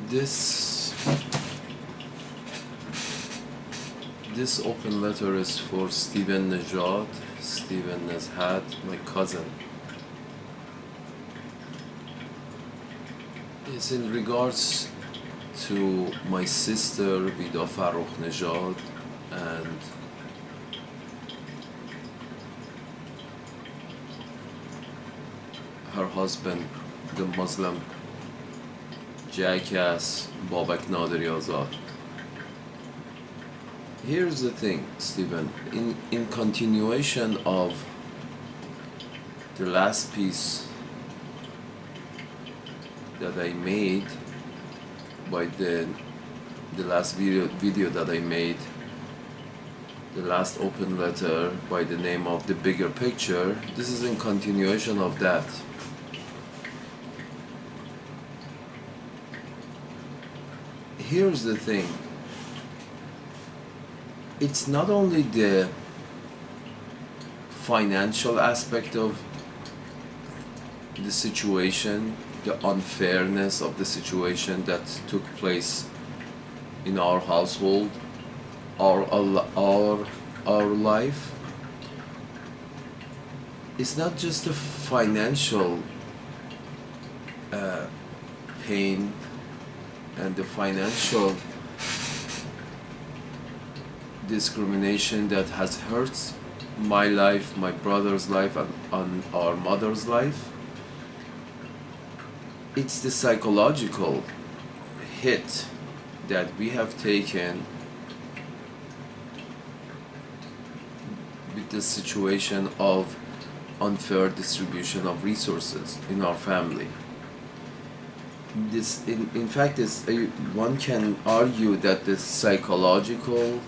This this open letter is for Khorshid Naderi-Azad, my cousin. It's in regards to my sister Vida Farrokh Nejad and her husband, the Muslim jackass Khorshid Naderi-Azad. Here's the thing, Stephen. In continuation of the last piece that I made, by the last video that I made, the last open letter by the name of The Bigger Picture, this is in continuation of that. Here's the thing. It's not only the financial aspect of the situation, the unfairness of the situation that took place in our household, our life. It's not just the financial pain and the financial discrimination that has hurt my life, my brother's life, and our mother's life. It's the psychological hit that we have taken with the situation of unfair distribution of resources in our family. This, in fact, one can argue that the psychological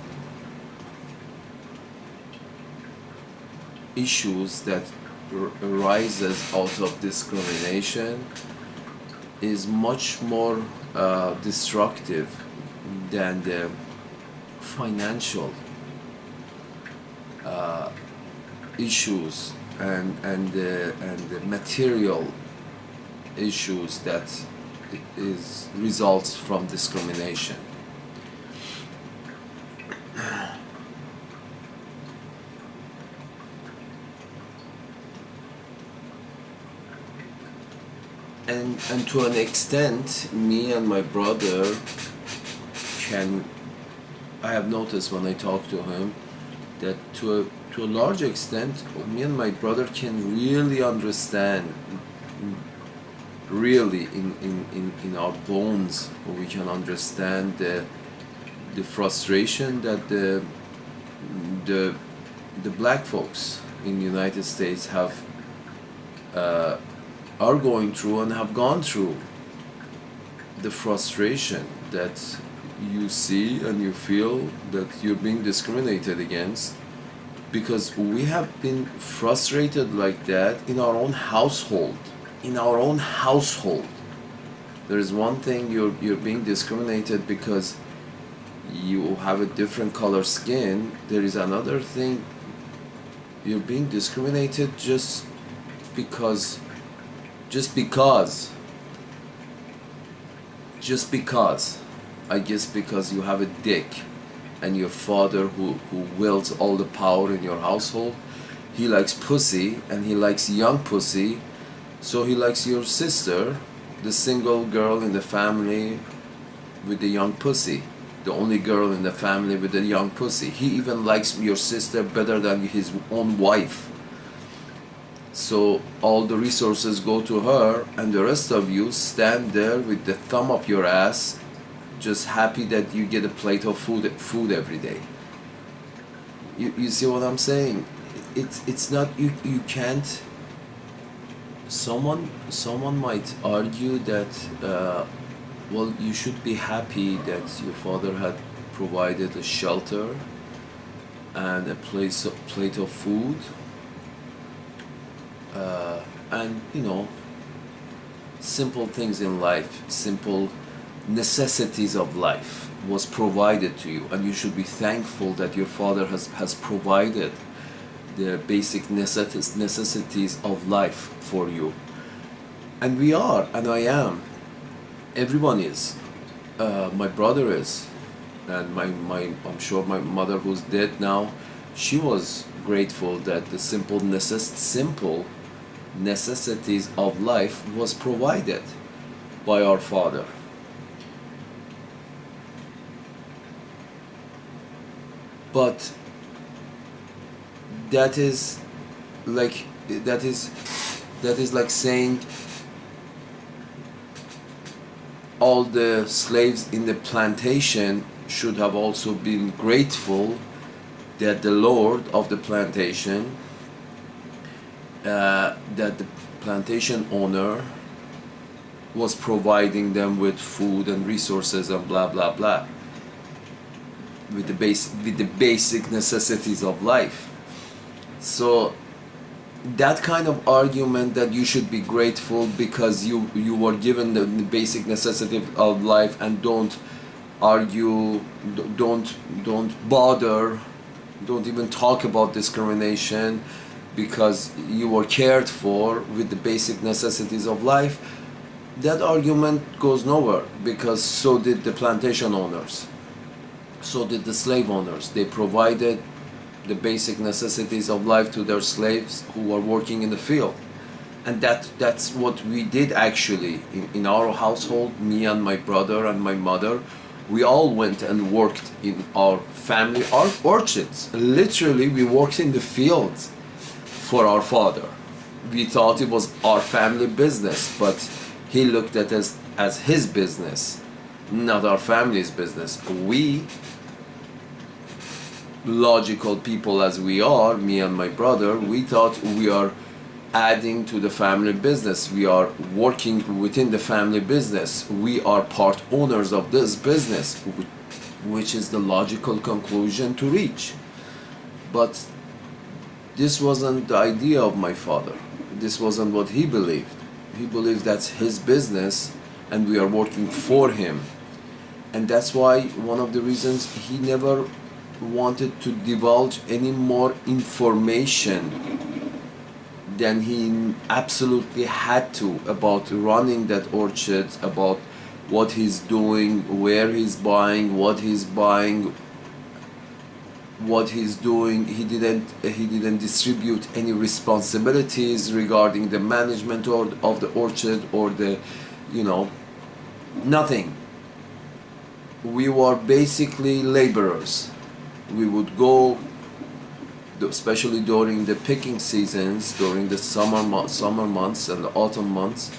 issues that arises out of discrimination is much more destructive than the financial issues and the material issues that results from discrimination. And to an extent, me and my brother I have noticed when I talk to him that to a large extent, me and my brother can really understand, really in our bones, we can understand the frustration that the black folks in the United States have are going through and have gone through. The frustration that you see and you feel that you're being discriminated against, because we have been frustrated like that in our own household. There is one thing, you're being discriminated because you have a different color skin. There is another thing, you're being discriminated just because, I guess because you have a dick, and your father who wields all the power in your household, he likes pussy, and he likes young pussy, so he likes your sister, the single girl in the family with the young pussy, the only girl in the family with the young pussy. He even likes your sister better than his own wife. So all the resources go to her, and the rest of you stand there with the thumb up your ass, just happy that you get a plate of food every day. You see what I'm saying? It's not, you can't. Someone might argue that well, you should be happy that your father had provided a shelter and a plate of food, and simple things in life, simple necessities of life was provided to you, and you should be thankful that your father has provided the basic necessities of life for you. And we are, and I am, everyone is. My brother is, and I'm sure my mother, who's dead now, she was grateful that the simple necessities of life was provided by our father. But that is like that is that is like saying all the slaves in the plantation should have also been grateful that the lord of the plantation, that the plantation owner was providing them with food and resources and blah blah blah, with the basic necessities of life. So that kind of argument that you should be grateful because you were given the basic necessity of life, and don't argue, don't bother, don't even talk about discrimination because you were cared for with the basic necessities of life, that argument goes nowhere, because so did the plantation owners, so did the slave owners. They provided the basic necessities of life to their slaves who were working in the field. And that's what we did actually in our household. Me and my brother and my mother, we all went and worked in our family orchards. Literally, we worked in the fields for our father. We thought it was our family business, but he looked at us as his business, not our family's business. We, logical people as we are, me and my brother, we thought we are adding to the family business. We are working within the family business. We are part owners of this business, which is the logical conclusion to reach. But this wasn't the idea of my father. This wasn't what he believed. He believed that's his business and we are working for him. And that's why one of the reasons he never wanted to divulge any more information than he absolutely had to about running that orchard, about what he's doing, where he's buying, what he's buying, what he's doing. He didn't distribute any responsibilities regarding the management of the orchard or the, nothing. We were basically laborers. We would go, especially during the picking seasons, during the summer months and the autumn months,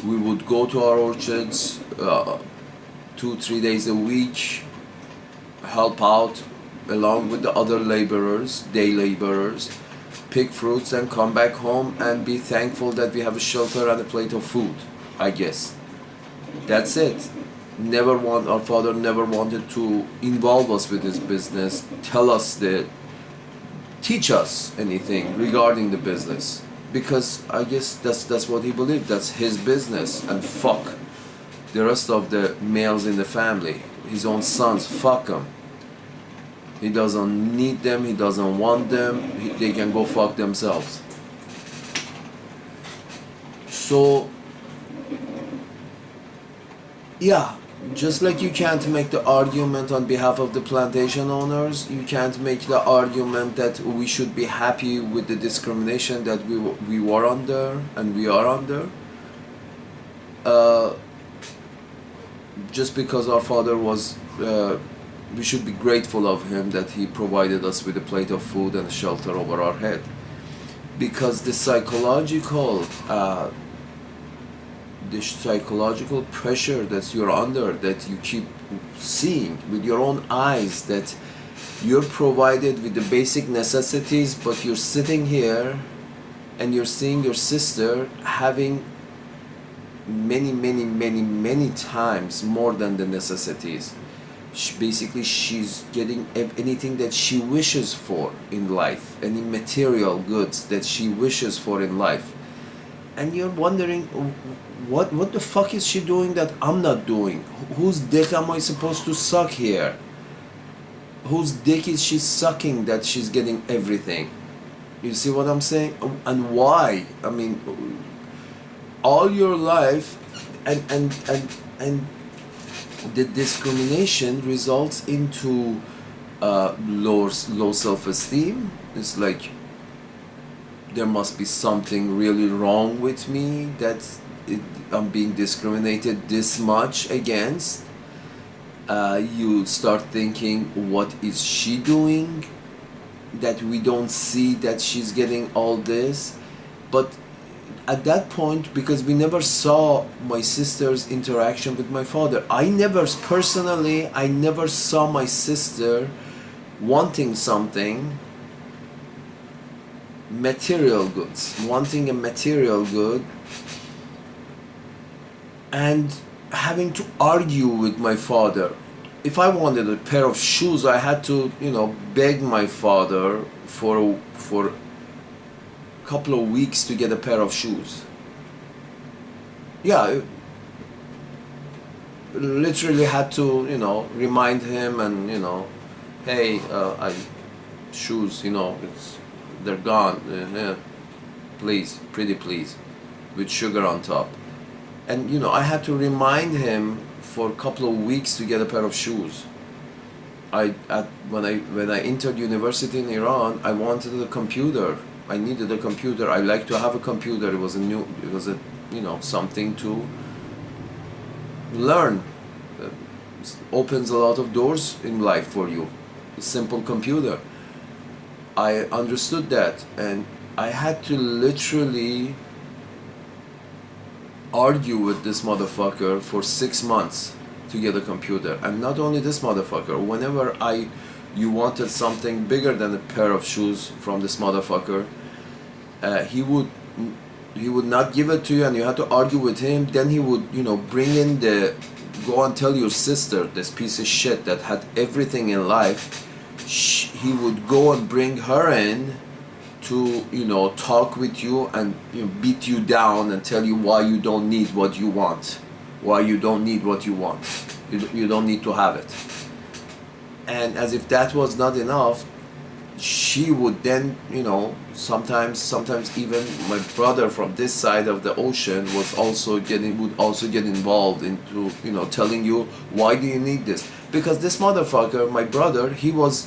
we would go to our orchards 2-3 days a week, help out along with the other laborers, day laborers, pick fruits and come back home and be thankful that we have a shelter and a plate of food, I guess. That's it. Our father never wanted to involve us with his business, teach us anything regarding the business, because I guess that's what he believed. That's his business, and fuck the rest of the males in the family, his own sons. Fuck them. He doesn't need them. He doesn't want them. They can go fuck themselves. So yeah. Just like you can't make the argument on behalf of the plantation owners, you can't make the argument that we should be happy with the discrimination that we were under and we are under. Just because our father was, we should be grateful of him that he provided us with a plate of food and shelter over our head. Because the psychological pressure that you're under, that you keep seeing with your own eyes, that you're provided with the basic necessities, but you're sitting here and you're seeing your sister having many times more than the necessities. She's getting anything that she wishes for in life, any material goods that she wishes for in life. And you're wondering, what the fuck is she doing that I'm not doing? Whose dick am I supposed to suck here? Whose dick is she sucking that she's getting everything? You see what I'm saying? And why? I mean, all your life, and the discrimination results into low self-esteem. It's like there must be something really wrong with me that I'm being discriminated this much against. You start thinking, what is she doing that we don't see that she's getting all this? But at that point, because we never saw my sister's interaction with my father, I never saw my sister wanting something, material goods, wanting a material good, and having to argue with my father. If I wanted a pair of shoes, I had to, beg my father for a couple of weeks to get a pair of shoes. Yeah, literally had to, remind him and, hey, shoes, they're gone. Yeah, please, pretty please, with sugar on top. And I had to remind him for a couple of weeks to get a pair of shoes. When I entered university in Iran, I wanted a computer. I needed a computer. I like to have a computer. It was something to learn. It opens a lot of doors in life for you. A simple computer. I understood that, and I had to literally argue with this motherfucker for 6 months to get a computer. And not only this motherfucker, whenever you wanted something bigger than a pair of shoes from this motherfucker, he would not give it to you, and you had to argue with him. Then he would bring in go and tell your sister, this piece of shit that had everything in life, he would go and bring her in to talk with you and beat you down and tell you why you don't need what you want, why you don't need what you want, you don't need to have it. And as if that was not enough, she would then sometimes even my brother from this side of the ocean would also get involved into telling you, why do you need this? Because this motherfucker, my brother, he was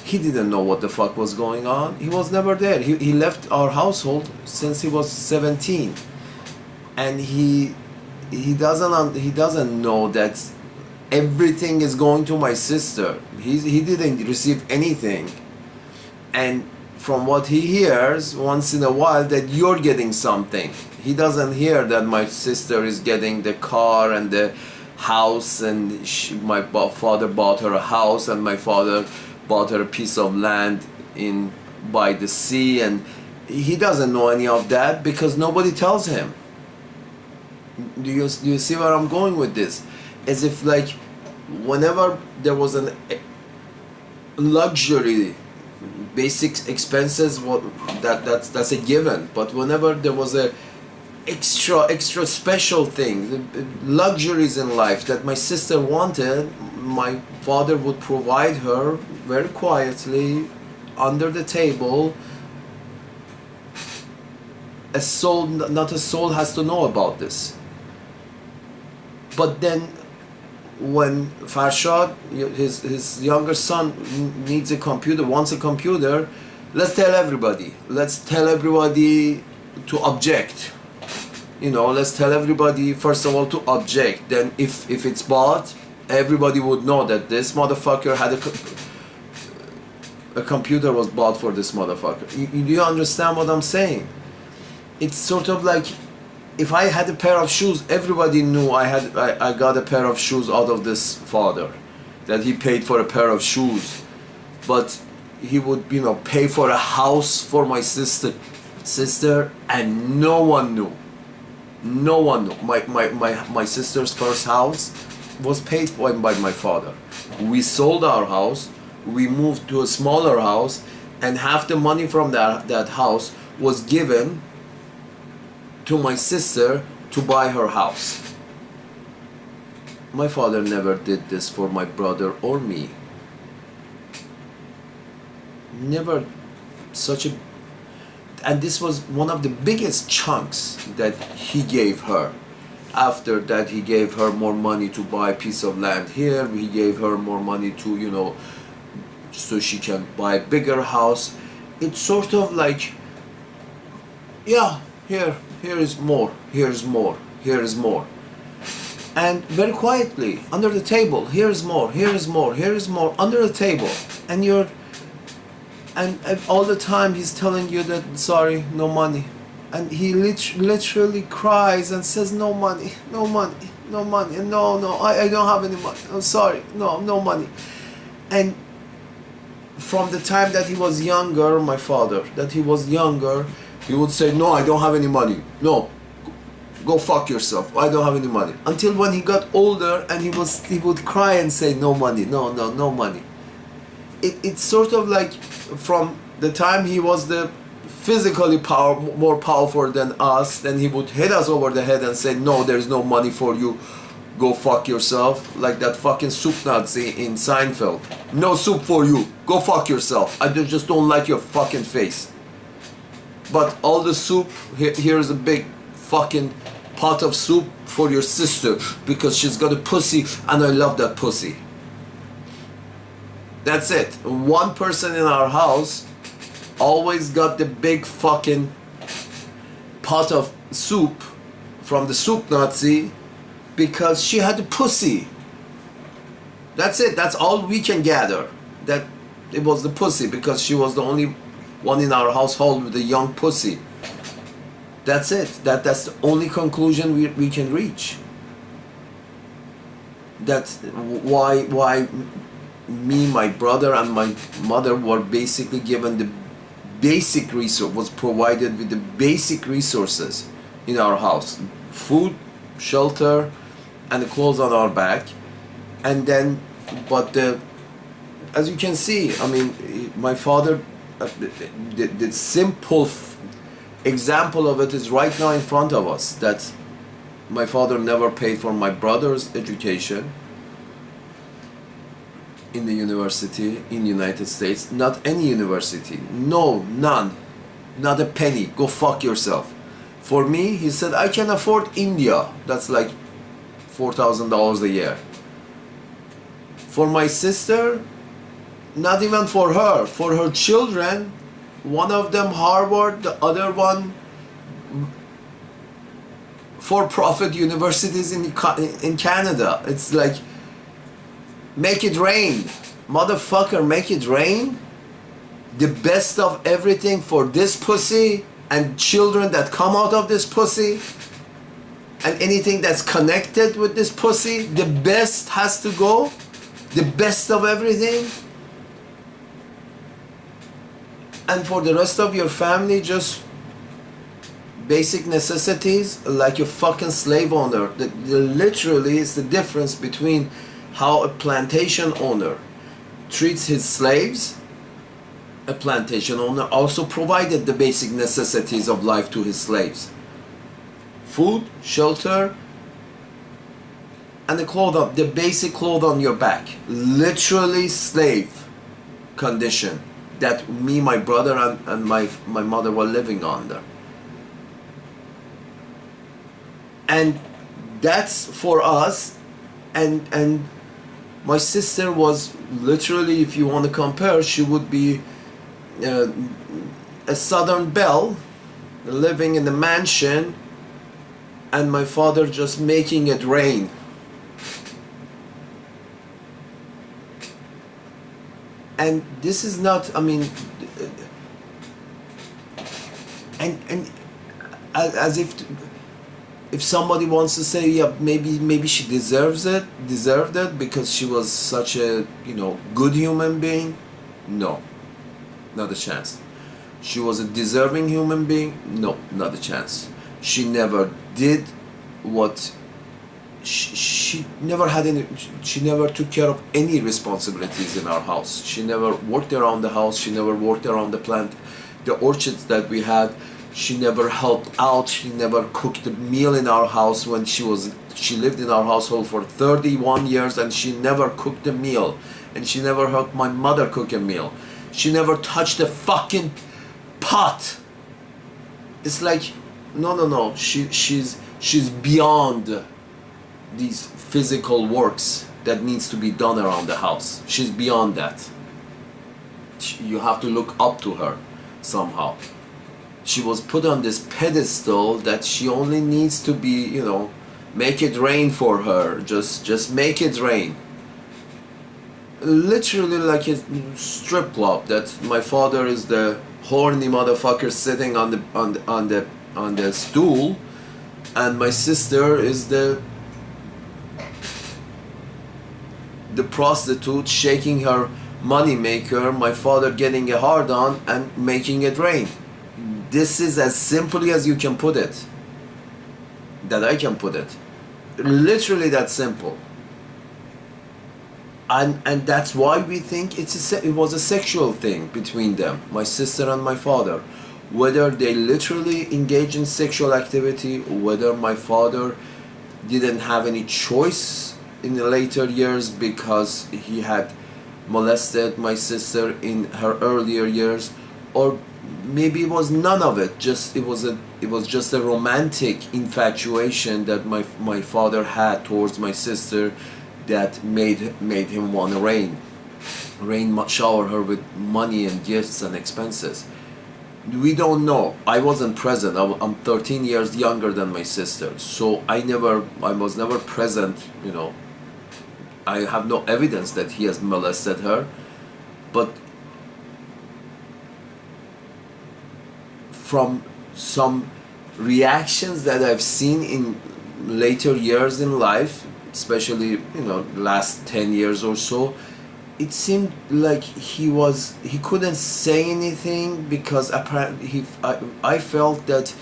he didn't know what the fuck was going on. He was never there. He left our household since he was 17, and he doesn't know that everything is going to my sister. He didn't receive anything, and from what he hears once in a while, that you're getting something. He doesn't hear that my sister is getting the car and the house, and my father bought her a house, and my father bought her a piece of land by the sea, and he doesn't know any of that because nobody tells him. Do you see where I'm going with this? As if like whenever there was an luxury, basic expenses, that's a given, but whenever there was a extra special thing, the luxuries in life that my sister wanted, my father would provide her very quietly under the table. Not a soul has to know about this. But then when Farshad, his younger son, wants a computer, let's tell everybody to object. Let's tell everybody first of all to object. Then if it's bought, everybody would know that this motherfucker had a computer was bought for this motherfucker. Do you understand what I'm saying? It's sort of like, if I had a pair of shoes, everybody knew I got a pair of shoes out of this father, that he paid for a pair of shoes. But he would pay for a house for my sister, and no one knew. My sister's first house was paid for by my father. We sold our house, we moved to a smaller house, and half the money from that house was given to my sister to buy her house. My father never did this for my brother or me. Never such a... And this was one of the biggest chunks that he gave her. After that, he gave her more money to buy a piece of land here. He gave her more money to, you know, so she can buy a bigger house. It's sort of like, yeah, here is more, here is more, here is more. And very quietly, under the table, here is more, here is more, here is more, under the table. And you're, and all the time he's telling you that, sorry, no money. And he literally cries and says, no money, no money, no money, no, I don't have any money, I'm sorry, no money. And from the time that he was younger, my father, that he was younger, he would say, no, I don't have any money, no, go fuck yourself, I don't have any money. Until when he got older and he would cry and say, no money, no money. It's sort of like from the time he was the physically more powerful than us, then he would hit us over the head and say, no, there's no money for you, go fuck yourself, like that fucking soup Nazi in Seinfeld. No soup for you, go fuck yourself, I just don't like your fucking face. But all the soup, here's a big fucking pot of soup for your sister because she's got a pussy and I love that pussy. That's it. One person in our house always got the big fucking pot of soup from the soup Nazi because she had a pussy. That's it. That's all we can gather. That it was the pussy because she was the only one in our household with a young pussy. That's it. That's the only conclusion we can reach. That's why me, my brother, and my mother were basically given the basic resource, was provided with the basic resources in our house: food, shelter, and the clothes on our back. And then, but as you can see, I mean, my father, the simple example of it is right now in front of us, that my father never paid for my brother's education in the university in United States, not any university, no, none, not a penny, go fuck yourself. For me, he said, I can afford India, that's like $4,000 a year. For my sister, not even for her children, one of them Harvard, the other one for-profit universities in Canada. It's like, make it rain, motherfucker, make it rain. The best of everything for this pussy and children that come out of this pussy and anything that's connected with this pussy, the best has to go, the best of everything. And for the rest of your family, just basic necessities like a fucking slave owner. Literally, it's the difference between how a plantation owner treats his slaves. A plantation owner also provided the basic necessities of life to his slaves: food, shelter, and the basic clothes on your back. Literally slave condition that me, my brother, and my mother were living under. And that's for us. And my sister was literally, if you want to compare, she would be a Southern belle living in a mansion, and my father just making it rain. And this is not, I mean, and as if somebody wants to say, yeah, maybe she deserved it because she was such a, good human being. No, not a chance. She was a deserving human being. No, not a chance. She never did what she never had any. She never took care of any responsibilities in our house. She never worked around the house. She never worked around the plant, the orchards that we had. She never helped out. She never cooked a meal in our house when she lived in our household for 31 years, and she never cooked a meal. And she never helped my mother cook a meal. She never touched a fucking pot. It's like, no. She's beyond these physical works that needs to be done around the house. She's beyond that. You have to look up to her somehow. She was put on this pedestal that she only needs to be, you know, make it rain for her. Just make it rain. Literally like a strip club. That my father is the horny motherfucker sitting on the stool, and my sister is the prostitute shaking her money maker. My father getting a hard on and making it rain. This is as simply as you can put it. That I can put it. Literally that simple. And that's why we think it was a sexual thing between them, my sister and my father. Whether they literally engage in sexual activity, whether my father didn't have any choice in the later years because he had molested my sister in her earlier years, or maybe it was none of it. It was just a romantic infatuation that my father had towards my sister that made him want to shower her with money and gifts and expenses. We don't know. I wasn't present. I'm 13 years younger than my sister, so I was never present. You know, I have no evidence that he has molested her, but from some reactions that I've seen in later years in life, especially, you know, last 10 years or so, it seemed like he couldn't say anything because apparently I felt that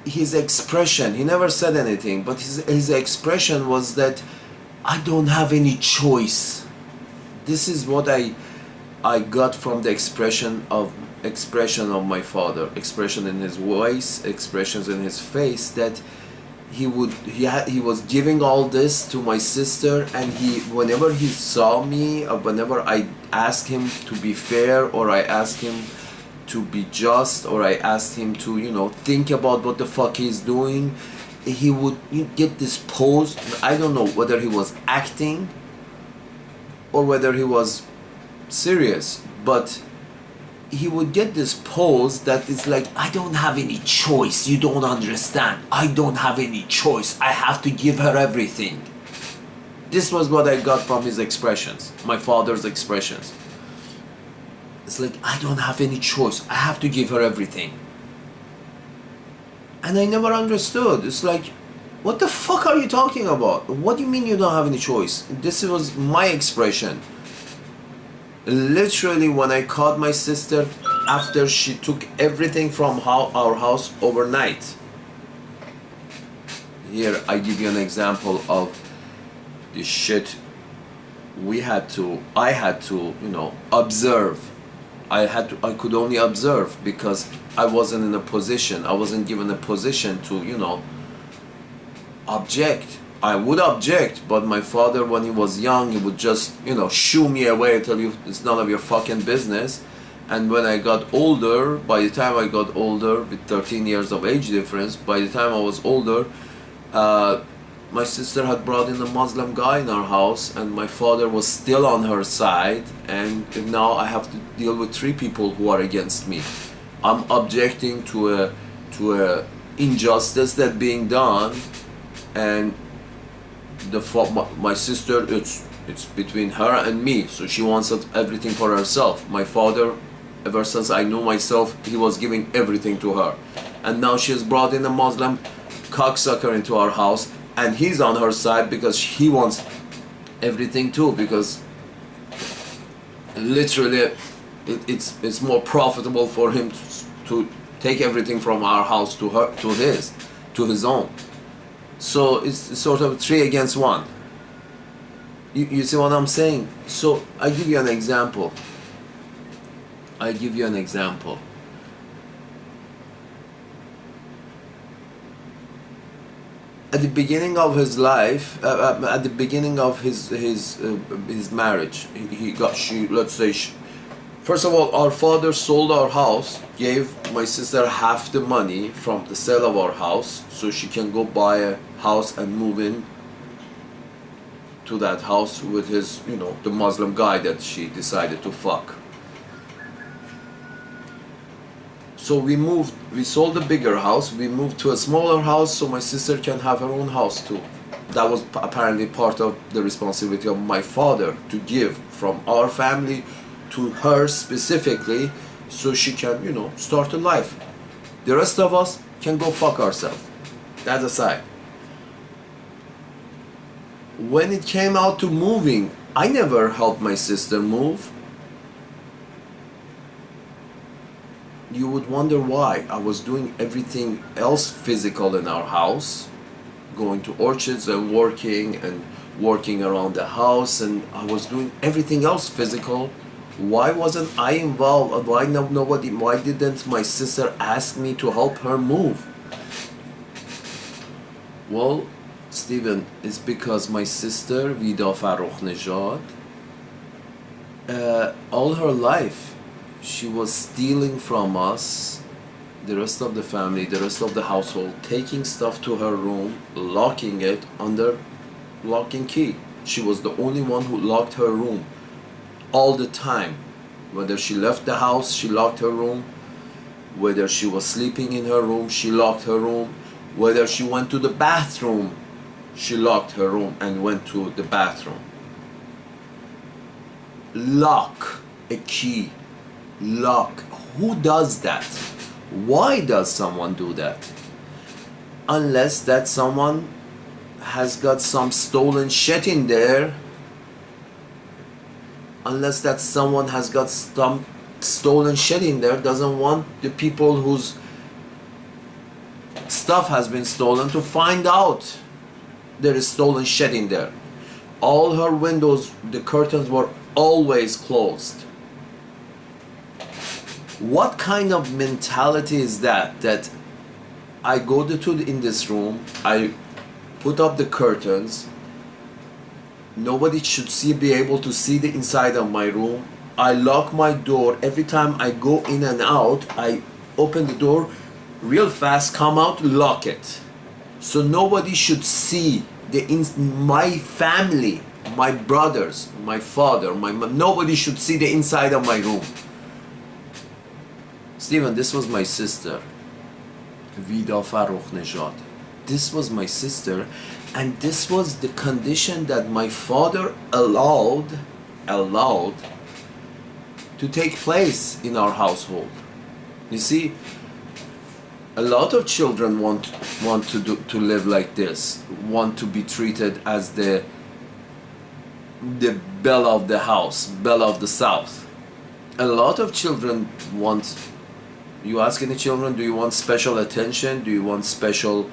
his expression, he never said anything, but his expression was that I don't have any choice. This is what I got from the expression of my father, expression in his voice, expressions in his face, that he was giving all this to my sister, and whenever he saw me, or whenever I asked him to be fair, or I asked him to be just, or I asked him to, you know, think about what the fuck he's doing, he would get this pose. I don't know whether he was acting or whether he was serious, but he would get this pose that is like, I don't have any choice, you don't understand, I don't have any choice, I have to give her everything. This was what I got from his expressions, my father's expressions. It's like, I don't have any choice, I have to give her everything. And I never understood. It's like, what the fuck are you talking about? What do you mean you don't have any choice? This was my expression. Literally, when I caught my sister after she took everything from our house overnight. Here I give you an example of the shit I had to, you know, observe. I could only observe because I wasn't in a position, I wasn't given a position to, you know, object. I would object, but my father, when he was young, he would just, you know, shoo me away, tell you it's none of your fucking business. And when I got older, by the time I got older, with 13 years of age difference, by the time I was older, my sister had brought in a Muslim guy in our house, and my father was still on her side, and now I have to deal with 3 people who are against me. I'm objecting to a injustice that being done, and my sister, it's between her and me, so she wants everything for herself. My father, ever since I knew myself, he was giving everything to her, and now she has brought in a Muslim cocksucker into our house, and he's on her side because he wants everything too, because literally it's more profitable for him to take everything from our house to his own. So it's sort of 3 against 1. You see what I'm saying? So I give you an example. At the beginning of his life, at the beginning of his marriage, let's say, First of all, our father sold our house, gave my sister half the money from the sale of our house so she can go buy a house and move in to that house with his, the Muslim guy that she decided to fuck. So we sold the bigger house, we moved to a smaller house so my sister can have her own house too. That was apparently part of the responsibility of my father, to give from our family to her specifically so she can, start a life. The rest of us can go fuck ourselves. That aside. When it came out to moving, I never helped my sister move. You would wonder why. I was doing everything else physical in our house, going to orchards and working around the house, and I was doing everything else physical. Why wasn't I involved? Why didn't my sister ask me to help her move? Well, Stephen, it's because my sister, Vida Farrokh Nejad, all her life, she was stealing from us, the rest of the family, the rest of the household, taking stuff to her room, locking it under lock and key. She was the only one who locked her room all the time. Whether she left the house, she locked her room. Whether she was sleeping in her room, she locked her room. Whether she went to the bathroom, she locked her room and went to the bathroom. Lock, a key, lock. Who does that? Why does someone do that? Unless that someone has got some stolen shit in there. Unless that someone has got some stolen shit in there, doesn't want the people whose stuff has been stolen to find out there is stolen shit in there. All her windows, the curtains were always closed. What kind of mentality is that? That I go in this room, I put up the curtains, nobody should be able to see the inside of my room. I lock my door. Every time I go in and out, I open the door real fast, come out, lock it. So nobody should see my family, my brothers, my father, my mom, nobody should see the inside of my room. Stephen, this was my sister, Vida Farrokh Nejad. This was my sister, and this was the condition that my father allowed to take place in our household. You see, a lot of children want to live like this, want to be treated as the belle of the house, belle of the South. A lot of children want. You ask any children, do you want special attention? Do you want special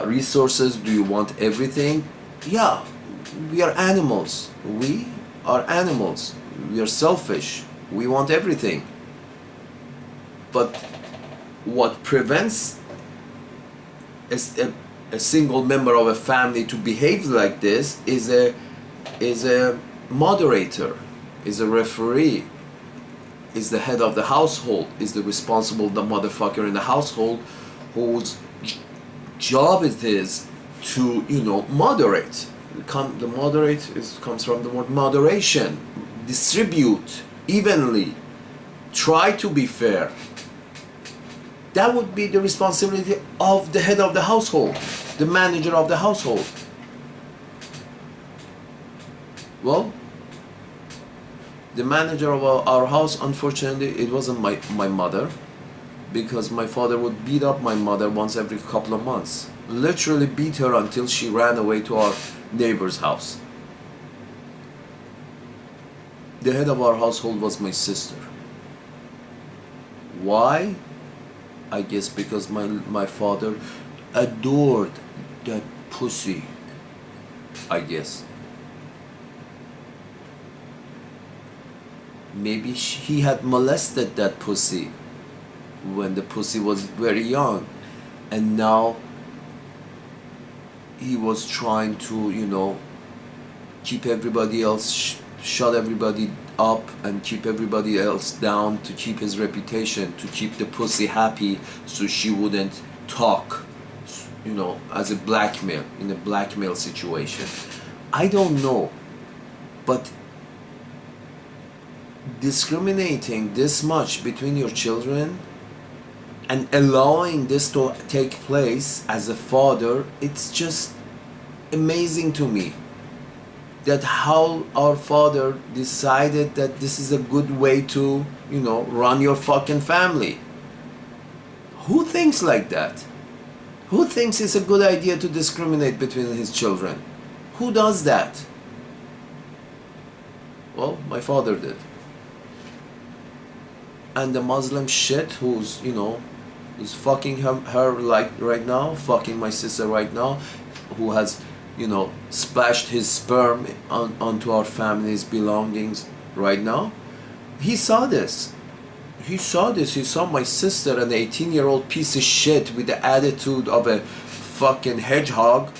resources? Do you want everything? Yeah, we are animals. We are animals. We are selfish. We want everything. But what prevents a single member of a family to behave like this is a moderator, is a referee, is the head of the household, is the motherfucker in the household whose job it is to, moderate. The moderate comes from the word moderation. Distribute evenly. Try to be fair. That would be the responsibility of the head of the household, the manager of the household. Well, the manager of our house, unfortunately, it wasn't my mother, because my father would beat up my mother once every couple of months. Literally beat her until she ran away to our neighbor's house. The head of our household was my sister. Why? I guess because my father adored that pussy. I guess. Maybe he had molested that pussy when the pussy was very young, and now he was trying to, keep everybody else, shut everybody up and keep everybody else down, to keep his reputation, to keep the pussy happy, so she wouldn't talk, as a blackmail, in a blackmail situation. I don't know, but discriminating this much between your children and allowing this to take place as a father, it's just amazing to me that how our father decided that this is a good way to, run your fucking family. Who thinks like that? Who thinks it's a good idea to discriminate between his children? Who does that? Well, my father did. And the Muslim shit who's, is fucking her like right now, fucking my sister right now, who has, splashed his sperm onto our family's belongings right now. He saw this. He saw my sister, an 18-year-old piece of shit with the attitude of a fucking hedgehog,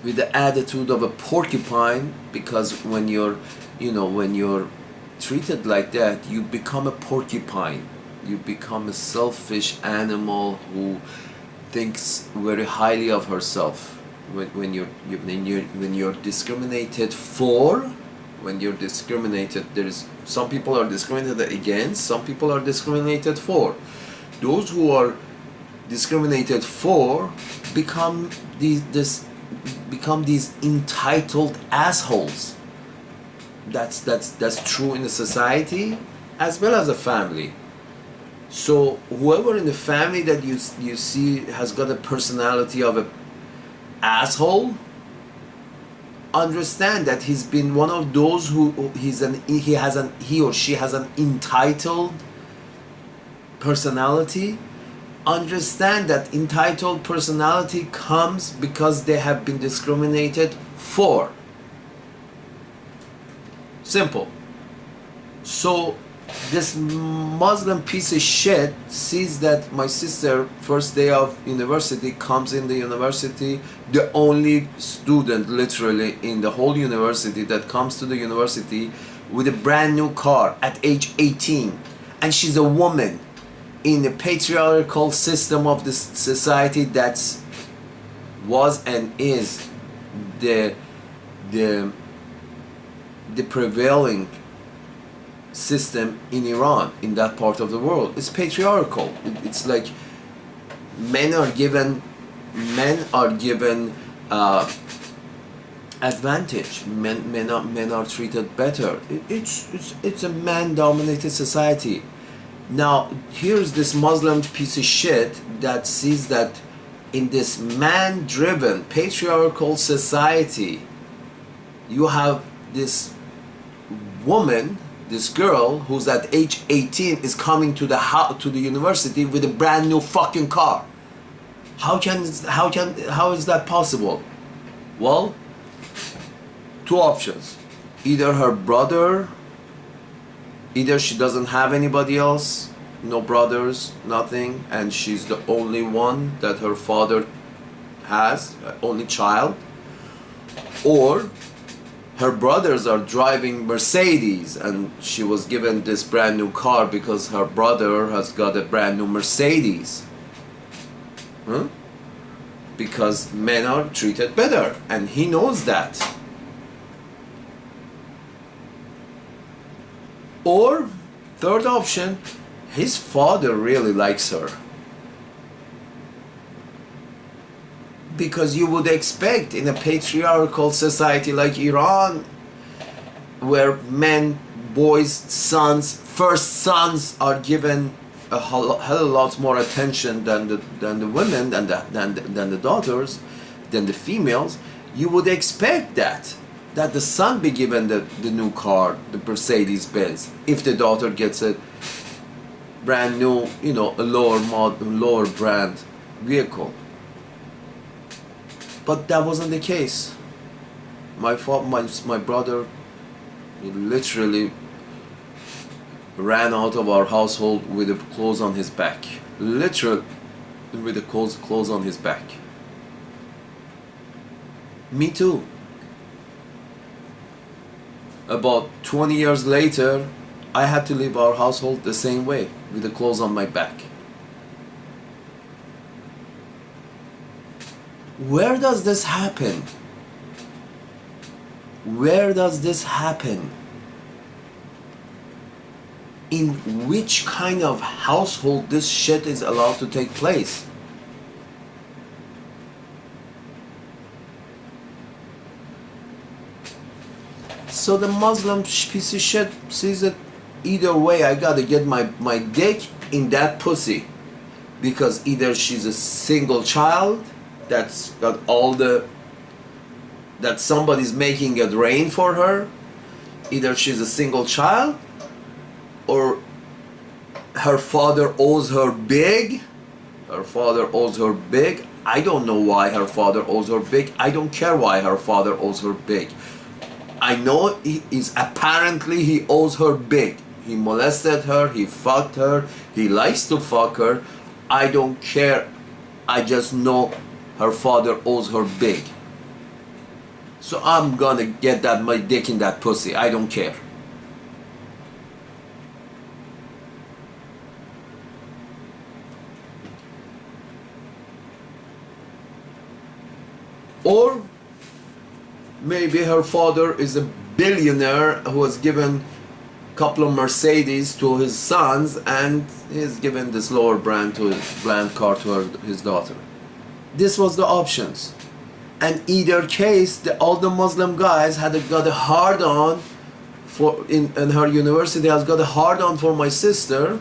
with the attitude of a porcupine, because when you're treated like that, you become a porcupine. You become a selfish animal who thinks very highly of herself. When you're discriminated for, when you're discriminated, there's some people are discriminated against, some people are discriminated for. Those who are discriminated for become these entitled assholes. That's true in a society as well as a family. So whoever in the family that you see has got a personality of a asshole, understand that he's been one of those who he or she has an entitled personality. Understand that entitled personality comes because they have been discriminated for. Simple. So this Muslim piece of shit sees that my sister, first day of university, comes in the university, the only student literally in the whole university that comes to the university with a brand new car at age 18, and she's a woman in the patriarchal system of this society that was and is the prevailing system in Iran, in that part of the world. It's patriarchal. It's like men are given advantage. Men are treated better. It's a man-dominated society. Now here's this Muslim piece of shit that sees that in this man-driven patriarchal society, you have this woman, this girl who's at age 18 is coming to the university with a brand new fucking car. How is that possible? Well, two options. Either her brother, either she doesn't have anybody else, no brothers, nothing, and she's the only one that her father has, only child, or her brothers are driving Mercedes and she was given this brand new car because her brother has got a brand new Mercedes. Because men are treated better and he knows that. Or, third option, his father really likes her. Because you would expect in a patriarchal society like Iran, where men, boys, sons, first sons are given a hell of a lot more attention than the women, than the daughters, than the females, you would expect that the son be given the new car, the Mercedes Benz, if the daughter gets a brand new, a lower brand vehicle. But that wasn't the case. My brother literally ran out of our household with the clothes on his back. Literally with the clothes on his back. Me too. About 20 years later, I had to leave our household the same way, with the clothes on my back. Where does this happen? Where does this happen? In which kind of household this shit is allowed to take place? So the Muslim piece of shit sees it either way. I gotta get my dick in that pussy, because either she's a single child that's got all the, that somebody's making it rain for her, either she's a single child, or her father owes her big. Her father owes her big. I don't know why her father owes her big. I don't care why her father owes her big. I know he owes her big. He molested her, he fucked her, he likes to fuck her. I don't care. I just know her father owes her big. So I'm gonna get that my dick in that pussy. I don't care. Or maybe her father is a billionaire who has given a couple of Mercedes to his sons, and he's given this lower brand car to his daughter. This was the options. And either case, all the Muslim guys got a hard on for in her university has got a hard on for my sister,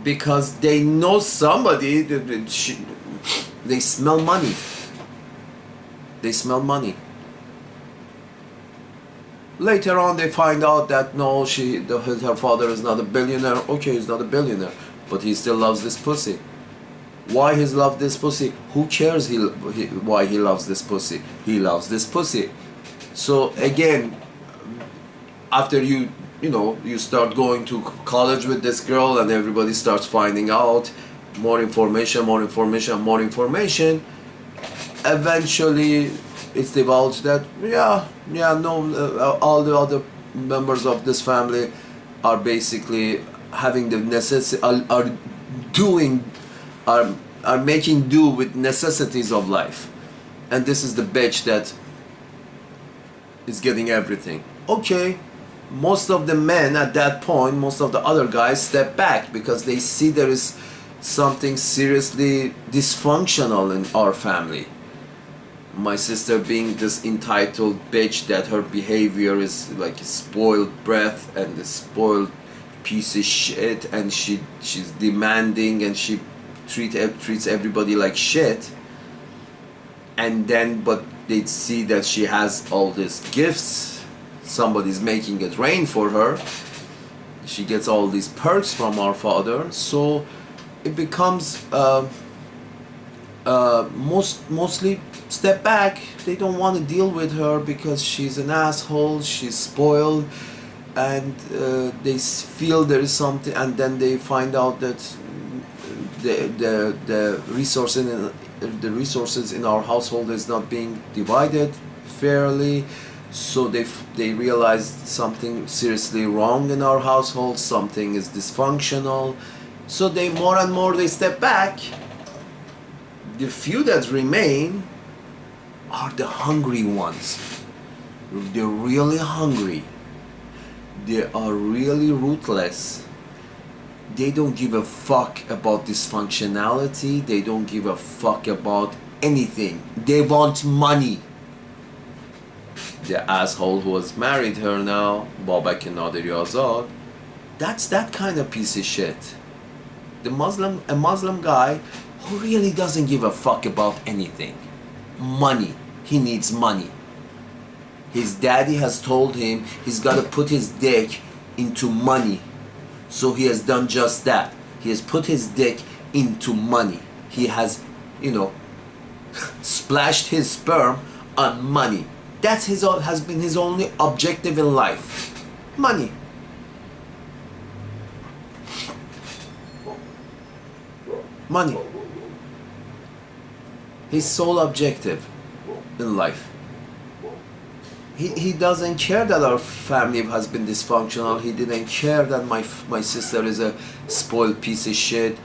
because they know somebody. They smell money. They smell money. Later on, they find out that no, her father is not a billionaire. Okay, he's not a billionaire, but he still loves this pussy. Why he loves this pussy? Who cares why he loves this pussy? He loves this pussy. So again, after you start going to college with this girl, and everybody starts finding out more information, eventually it's divulged that all the other members of this family are basically having the necessity, are making do with necessities of life, and this is the bitch that is getting everything. Okay, most of the men at that point, most of the other guys step back, because they see there is something seriously dysfunctional in our family. My sister being this entitled bitch that her behavior is like a spoiled breath and a spoiled piece of shit, and she's demanding, and she treats everybody like shit. And then, but they see that she has all these gifts, somebody's making it rain for her, she gets all these perks from our father, so it becomes mostly step back. They don't want to deal with her because she's an asshole, she's spoiled, and they feel there is something, and then they find out that the resources in our household is not being divided fairly, so they realize something seriously wrong in our household, something is dysfunctional, so they more and more they step back. The few that remain are the hungry ones. They're really hungry. They are really ruthless. They don't give a fuck about dysfunctionality. They don't give a fuck about anything. They want money. The asshole who has married her now, Khorshid Naderi-Azad, that's that kind of piece of shit. A Muslim guy who really doesn't give a fuck about anything. Money. He needs money. His daddy has told him he's got to put his dick into money. So he has done just that. He has put his dick into money. He has, splashed his sperm on money. That's has been his only objective in life. Money. Money. His sole objective in life. He doesn't care that our family has been dysfunctional. He didn't care that my sister is a spoiled piece of shit.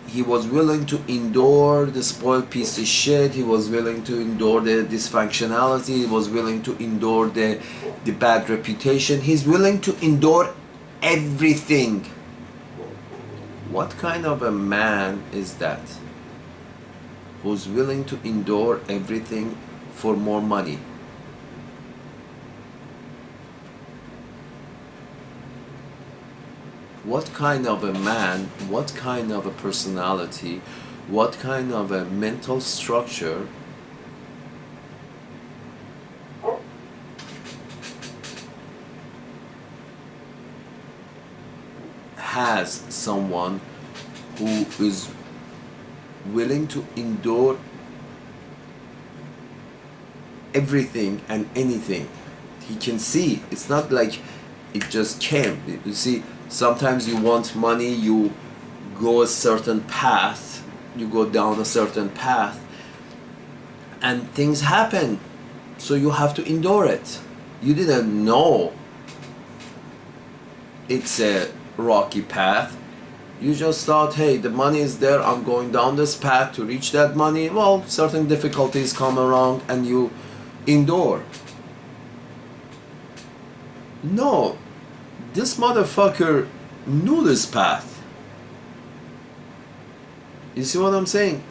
He was willing to endure the spoiled piece of shit. He was willing to endure the dysfunctionality. He was willing to endure the bad reputation. He's willing to endure everything. What kind of a man is that? Who's willing to endure everything for more money? What kind of a man, what kind of a personality, what kind of a mental structure has someone who is willing to endure everything and anything? He can see. It's not like it just came. You see, sometimes you want money, you go a certain path, you go down a certain path, and things happen, so you have to endure it. You didn't know it's a rocky path. You just thought, hey, the money is there, I'm going down this path to reach that money. Well, certain difficulties come around and you endure. No, this motherfucker knew this path. You see what I'm saying?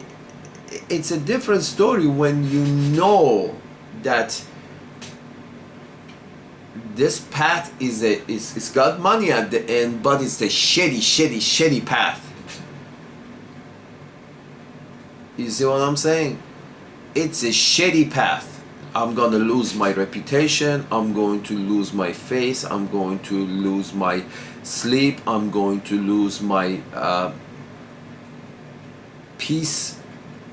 It's a different story when you know that this path it's got money at the end, but it's a shitty path. You see what I'm saying? It's a shitty path. I'm gonna lose my reputation, I'm going to lose my face, I'm going to lose my sleep, I'm going to lose my peace,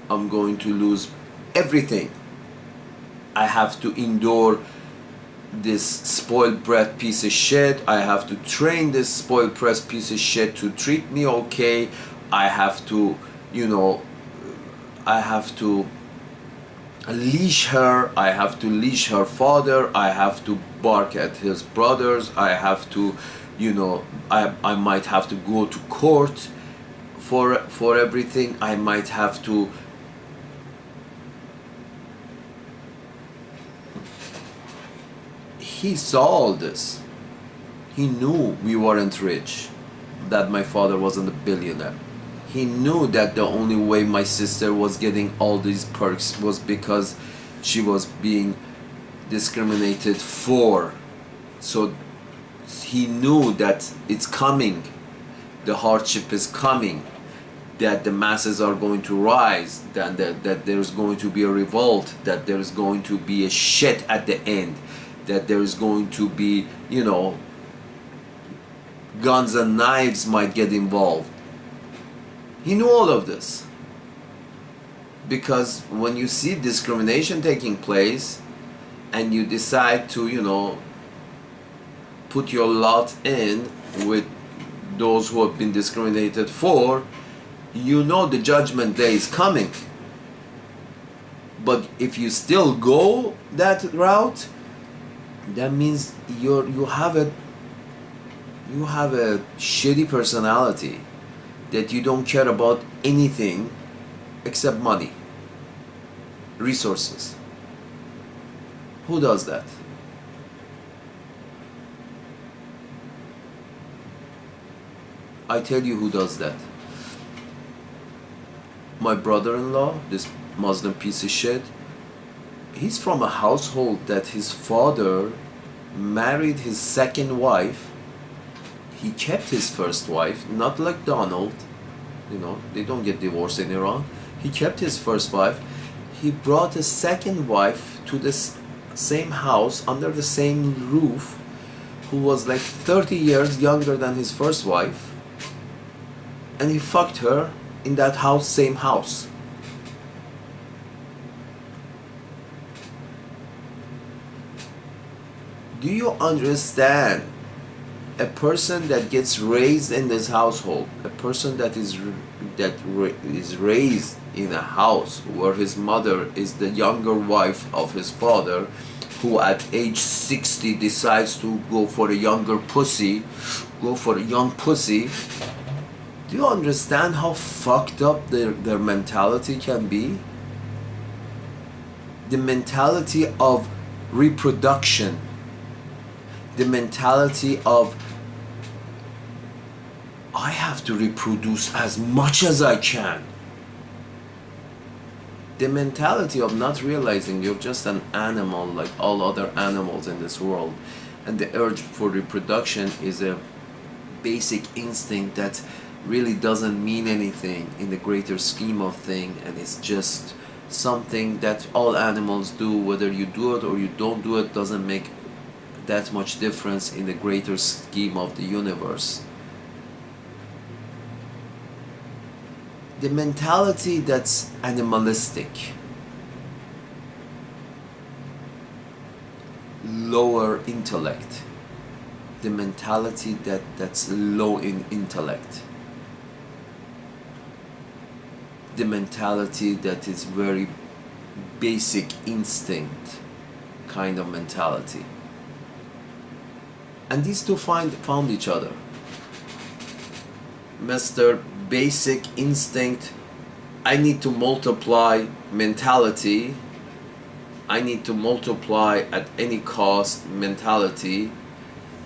I'm going to lose everything. I have to endure this spoiled brat piece of shit. I have to train this spoiled brat piece of shit to treat me okay. I have to, I have to leash her. I have to leash her father. I have to bark at his brothers. I have to, I might have to go to court for everything. I might have to he saw all this. He knew we weren't rich, that my father wasn't a billionaire. He knew that the only way my sister was getting all these perks was because she was being discriminated for. So he knew that it's coming, the hardship is coming, that the masses are going to rise, that there's going to be a revolt, that there's going to be a shit at the end, that there's going to be, guns and knives might get involved. He knew all of this. Because when you see discrimination taking place and you decide to, put your lot in with those who have been discriminated for, the judgment day is coming. But if you still go that route, that means you have a shitty personality, that you don't care about anything except money, resources. Who does that? I tell you who does that. My brother-in-law, this Muslim piece of shit, he's from a household that his father married his second wife. He kept his first wife, not like Donald. They don't get divorced in Iran. He kept his first wife. He brought a second wife to this same house, under the same roof, who was like 30 years younger than his first wife. And he fucked her in that house, same house. Do you understand? A person that gets raised in this household, a person that is raised in a house where his mother is the younger wife of his father, who at age 60 decides to go for a younger pussy, go for a young pussy. Do you understand how fucked up their mentality can be? The mentality of reproduction, the mentality of I have to reproduce as much as I can. The mentality of not realizing you're just an animal like all other animals in this world, and the urge for reproduction is a basic instinct that really doesn't mean anything in the greater scheme of things, and it's just something that all animals do. Whether you do it or you don't do it doesn't make that much difference in the greater scheme of the universe. The mentality that's animalistic, lower intellect, the mentality that's low in intellect, the mentality that is very basic instinct kind of mentality. And these two found each other. Mr. Basic instinct, I need to multiply mentality, I need to multiply at any cost mentality,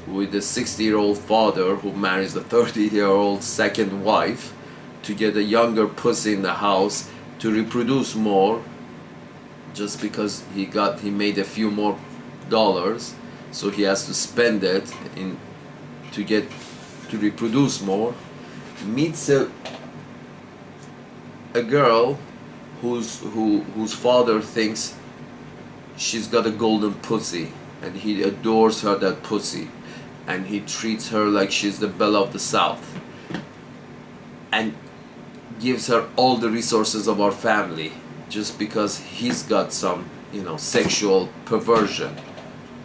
with a 60-year-old father who marries a 30-year-old second wife to get a younger pussy in the house to reproduce more, just because he made a few more dollars, so he has to spend it to reproduce more. Meets a girl whose father thinks she's got a golden pussy, and he adores her, that pussy, and he treats her like she's the belle of the South, and gives her all the resources of our family just because he's got some, sexual perversion,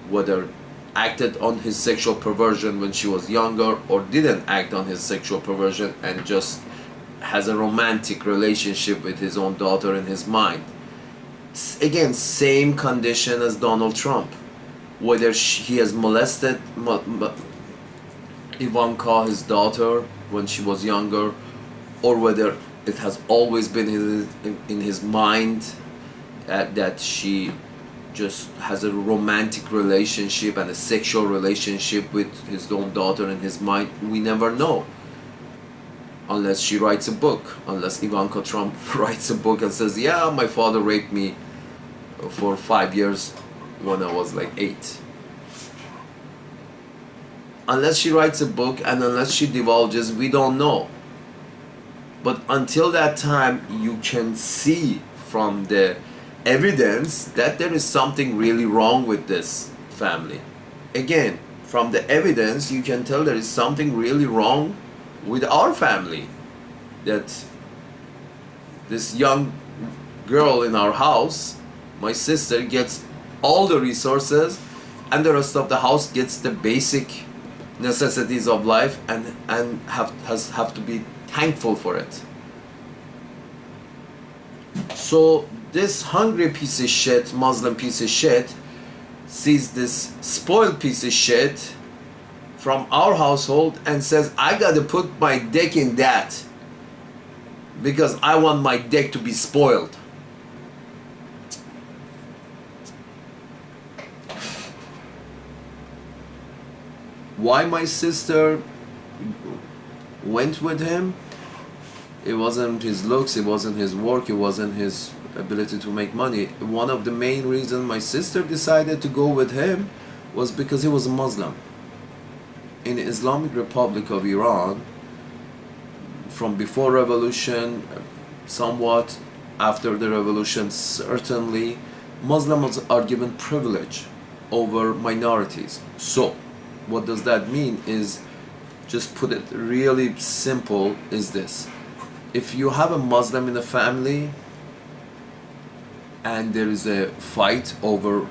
whether acted on his sexual perversion when she was younger or didn't act on his sexual perversion and just has a romantic relationship with his own daughter in his mind. Again, same condition as Donald Trump. Whether he has molested Ivanka, his daughter, when she was younger, or whether it has always been in his mind that she just has a romantic relationship and a sexual relationship with his own daughter in his mind, we never know. Unless she writes a book, unless Ivanka Trump writes a book and says, yeah, my father raped me for 5 years when I was like 8. Unless she writes a book and unless she divulges, we don't know. But until that time, you can see from the evidence that there is something really wrong with this family. Again, from the evidence, you can tell there is something really wrong with our family. That this young girl in our house, my sister, gets all the resources, and the rest of the house gets the basic necessities of life and have to be thankful for it. So this hungry piece of shit, Muslim piece of shit, sees this spoiled piece of shit from our household and says, I gotta put my dick in that because I want my dick to be spoiled. Why my sister went with him? It wasn't his looks, it wasn't his work, it wasn't his ability to make money. One of the main reasons my sister decided to go with him was because he was a Muslim. In the Islamic Republic of Iran, from before revolution, somewhat after the revolution, certainly, Muslims are given privilege over minorities. So, what does that mean is, just put it really simple, is this. If you have a Muslim in the family and there is a fight over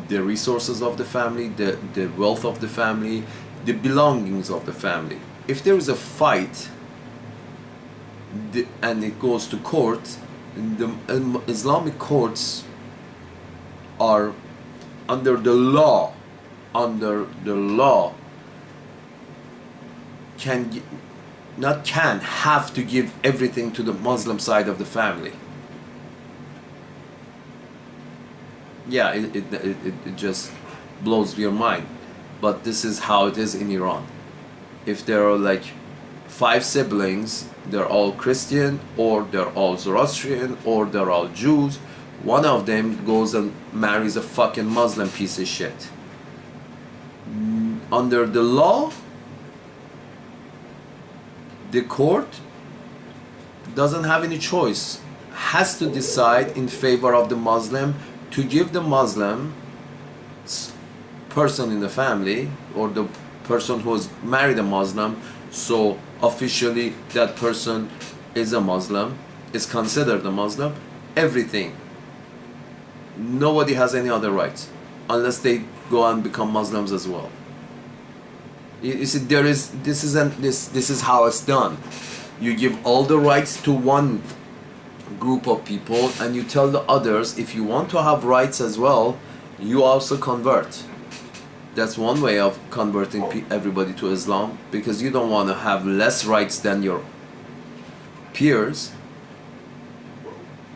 the resources of the family, the wealth of the family, the belongings of the family. If there is a fight and it goes to court, the Islamic courts are under the law, have to give everything to the Muslim side of the family. Yeah, it just blows your mind. But this is how it is in Iran. If there are like 5 siblings, they're all Christian, or they're all Zoroastrian, or they're all Jews, one of them goes and marries a fucking Muslim piece of shit. Under the law, the court doesn't have any choice, has to decide in favor of the Muslim, to give the Muslim person in the family, or the person who has married a Muslim, so officially that person is a Muslim, is considered a Muslim, everything. Nobody has any other rights unless they go and become Muslims as well. You see, this is how it's done. You give all the rights to one group of people, and you tell the others, if you want to have rights as well, you also convert. That's one way of converting everybody to Islam, because you don't want to have less rights than your peers.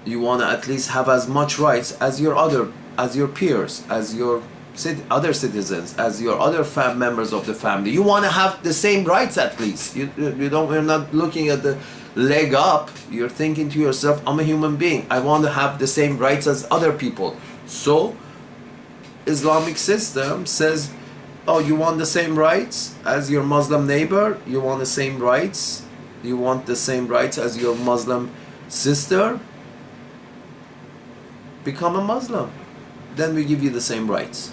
You want to at least have as much rights as your peers, as your other citizens, as your other members of the family. You want to have the same rights at least. We're not looking at the leg up. You're thinking to yourself, I'm a human being. I want to have the same rights as other people. So Islamic system says, oh, you want the same rights as your Muslim neighbor? You want the same rights? You want the same rights as your Muslim sister? Become a Muslim. Then we give you the same rights.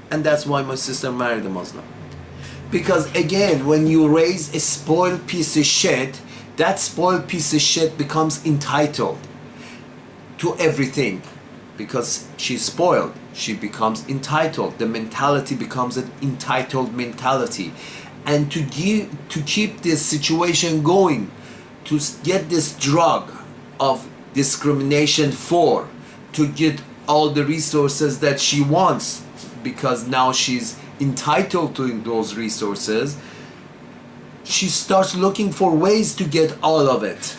And that's why my sister married a Muslim. Because again, when you raise a spoiled piece of shit, that spoiled piece of shit becomes entitled to everything. Because she's spoiled, she becomes entitled. The mentality becomes an entitled mentality. And to keep this situation going, to get this drug of discrimination to get all the resources that she wants, because now she's entitled to those resources, she starts looking for ways to get all of it.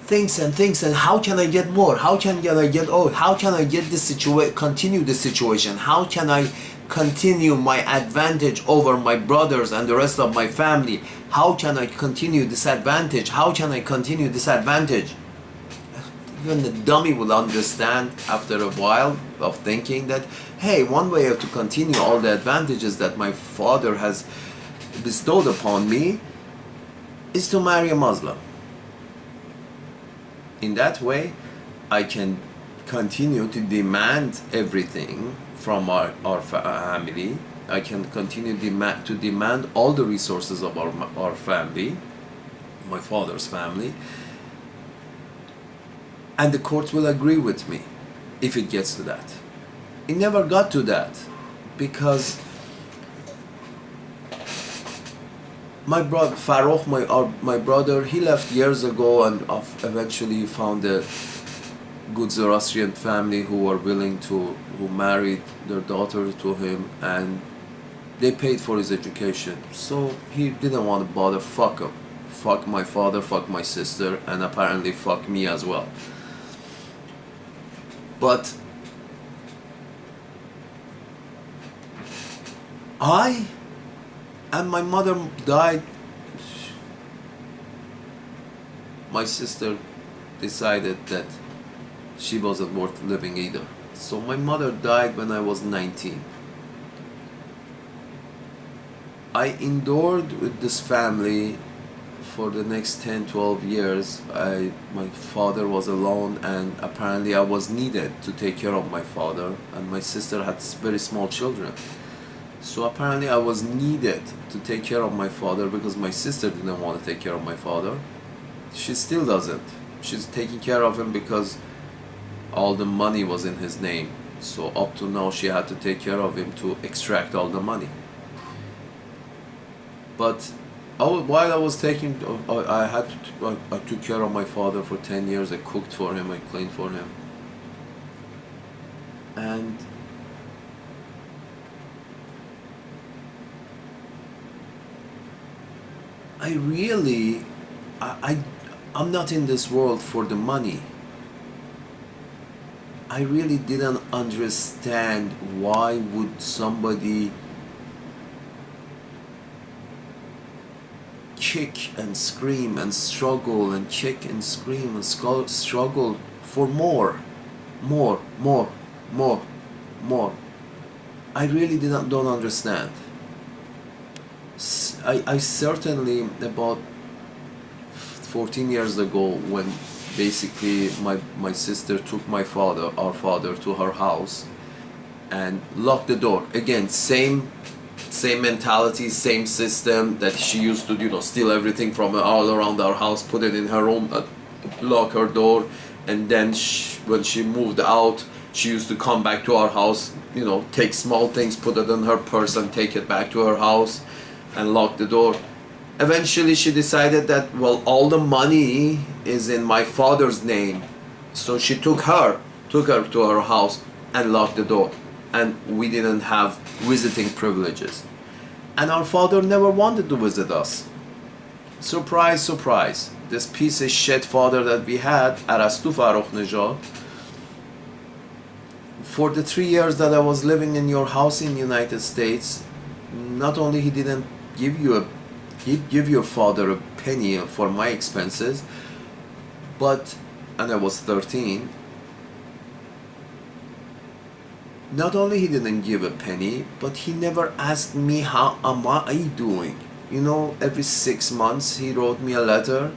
Thinks and how can I get more? How can I get how can I get this continue the situation? How can I continue my advantage over my brothers and the rest of my family? How can I continue this advantage? How can I continue this advantage? Even the dummy will understand after a while of thinking that, hey, one way to continue all the advantages that my father has bestowed upon me is to marry a Muslim. In that way, I can continue to demand everything from our family. I can continue to demand all the resources of our family, my father's family, and the courts will agree with me if it gets to that. It never got to that, because my brother Farrokh, my brother, he left years ago and eventually found a good Zoroastrian family who married their daughter to him, and they paid for his education. So he didn't want to bother. Fuck him. Fuck my father, fuck my sister, and apparently fuck me as well. But and my mother died. My sister decided that she wasn't worth living either. So my mother died when I was 19. I endured with this family for the next 10-12 years. My father was alone, and apparently I was needed to take care of my father, and my sister had very small children. So apparently I was needed to take care of my father because my sister didn't want to take care of my father. She still doesn't. She's taking care of him because all the money was in his name. So up to now she had to take care of him to extract all the money. But While I was taking, I took care of my father for 10 years. I cooked for him, I cleaned for him. And I really, I'm not in this world for the money. I really didn't understand why would somebody kick and scream and struggle and kick and scream and struggle for more. I really don't understand. I certainly, about 14 years ago, when basically my sister took our father to her house and locked the door. Again, same mentality, same system that she used to, steal everything from all around our house, put it in her room, lock her door, and then when she moved out, she used to come back to our house, take small things, put it in her purse and take it back to her house and lock the door. Eventually she decided that, well, all the money is in my father's name. So she took her to her house and locked the door. And we didn't have visiting privileges. And our father never wanted to visit us. Surprise, surprise. This piece of shit father that we had, Vida Farrokh Nejad, for the 3 years that I was living in your house in the United States, not only he didn't give your father a penny for my expenses, and I was 13, not only he didn't give a penny, but he never asked me how am I doing. Every 6 months he wrote me a letter.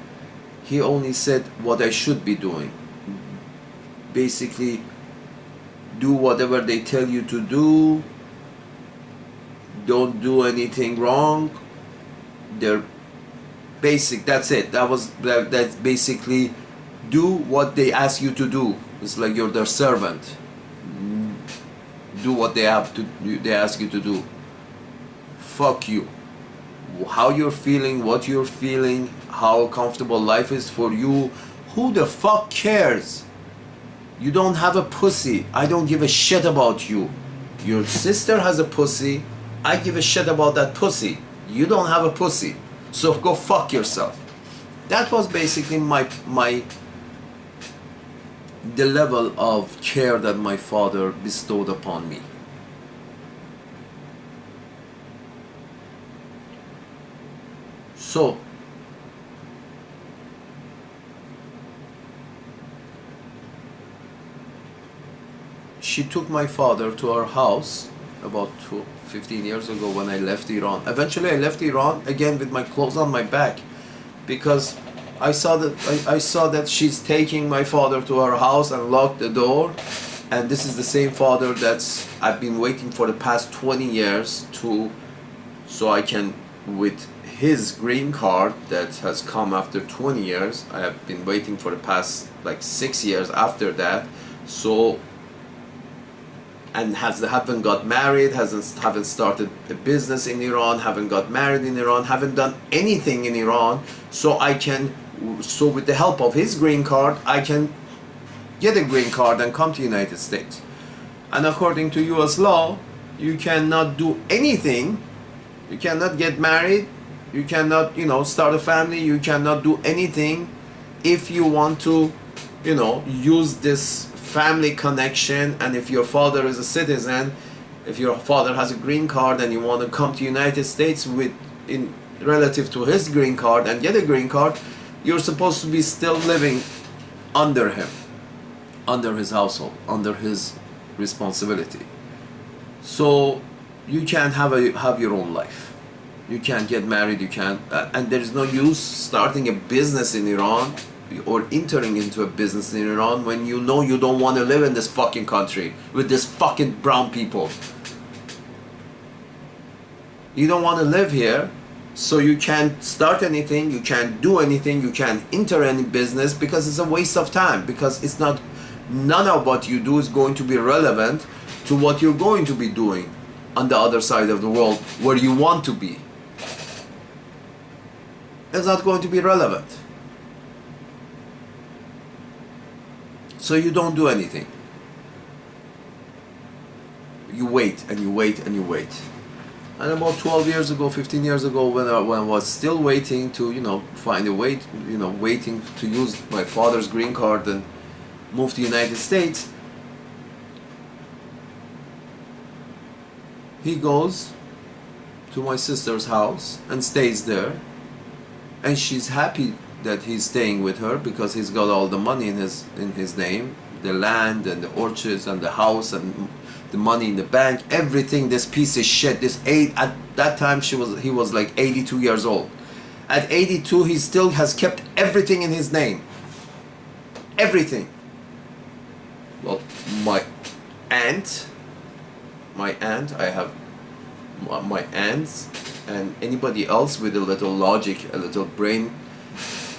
He only said what I should be doing. Basically, do whatever they tell you to do. Don't do anything wrong. They're basic. That's it. That's basically, do what they ask you to do. It's like you're their servant. Do what they ask you to do. Fuck you. How you're feeling, what you're feeling, how comfortable life is for you. Who the fuck cares? You don't have a pussy. I don't give a shit about you. Your sister has a pussy. I give a shit about that pussy. You don't have a pussy. So go fuck yourself. That was basically the level of care that my father bestowed upon me. So, she took my father to her house about 15 years ago when I left Iran. Eventually I left Iran again with my clothes on my back, because I saw that she's taking my father to her house and locked the door, and this is the same father I've been waiting for the past 20 years so I can, with his green card that has come after 20 years, I have been waiting for the past 6 years after that, and haven't got married, haven't started a business in Iran, haven't got married in Iran, haven't done anything in Iran, so with the help of his green card, I can get a green card and come to the United States. And according to US law, you cannot do anything. You cannot get married, you cannot, start a family, you cannot do anything if you want to, use this family connection. And if your father is a citizen, if your father has a green card and you want to come to United States relative to his green card and get a green card, you're supposed to be still living under him, under his household, under his responsibility. So you can't have your own life. You can't get married, you can't, and there is no use starting a business in Iran or entering into a business in Iran when you know you don't want to live in this fucking country with this fucking brown people. You don't want to live here, so you can't start anything, you can't do anything, you can't enter any business, because it's a waste of time, because none of what you do is going to be relevant to what you're going to be doing on the other side of the world where you want to be. is not going to be relevant. So you don't do anything. You wait and you wait and you wait. And about 12 years ago, 15 years ago, when I was still waiting to, find a way, waiting to use my father's green card and move to the United States, he goes to my sister's house and stays there. And she's happy that he's staying with her because he's got all the money in his name, the land and the orchards and the house and the money in the bank, everything. This piece of shit, at that time he was like 82 years old. At 82 he still has kept everything in his name. Everything. Well, my aunt, I have my aunts and anybody else with a little logic, a little brain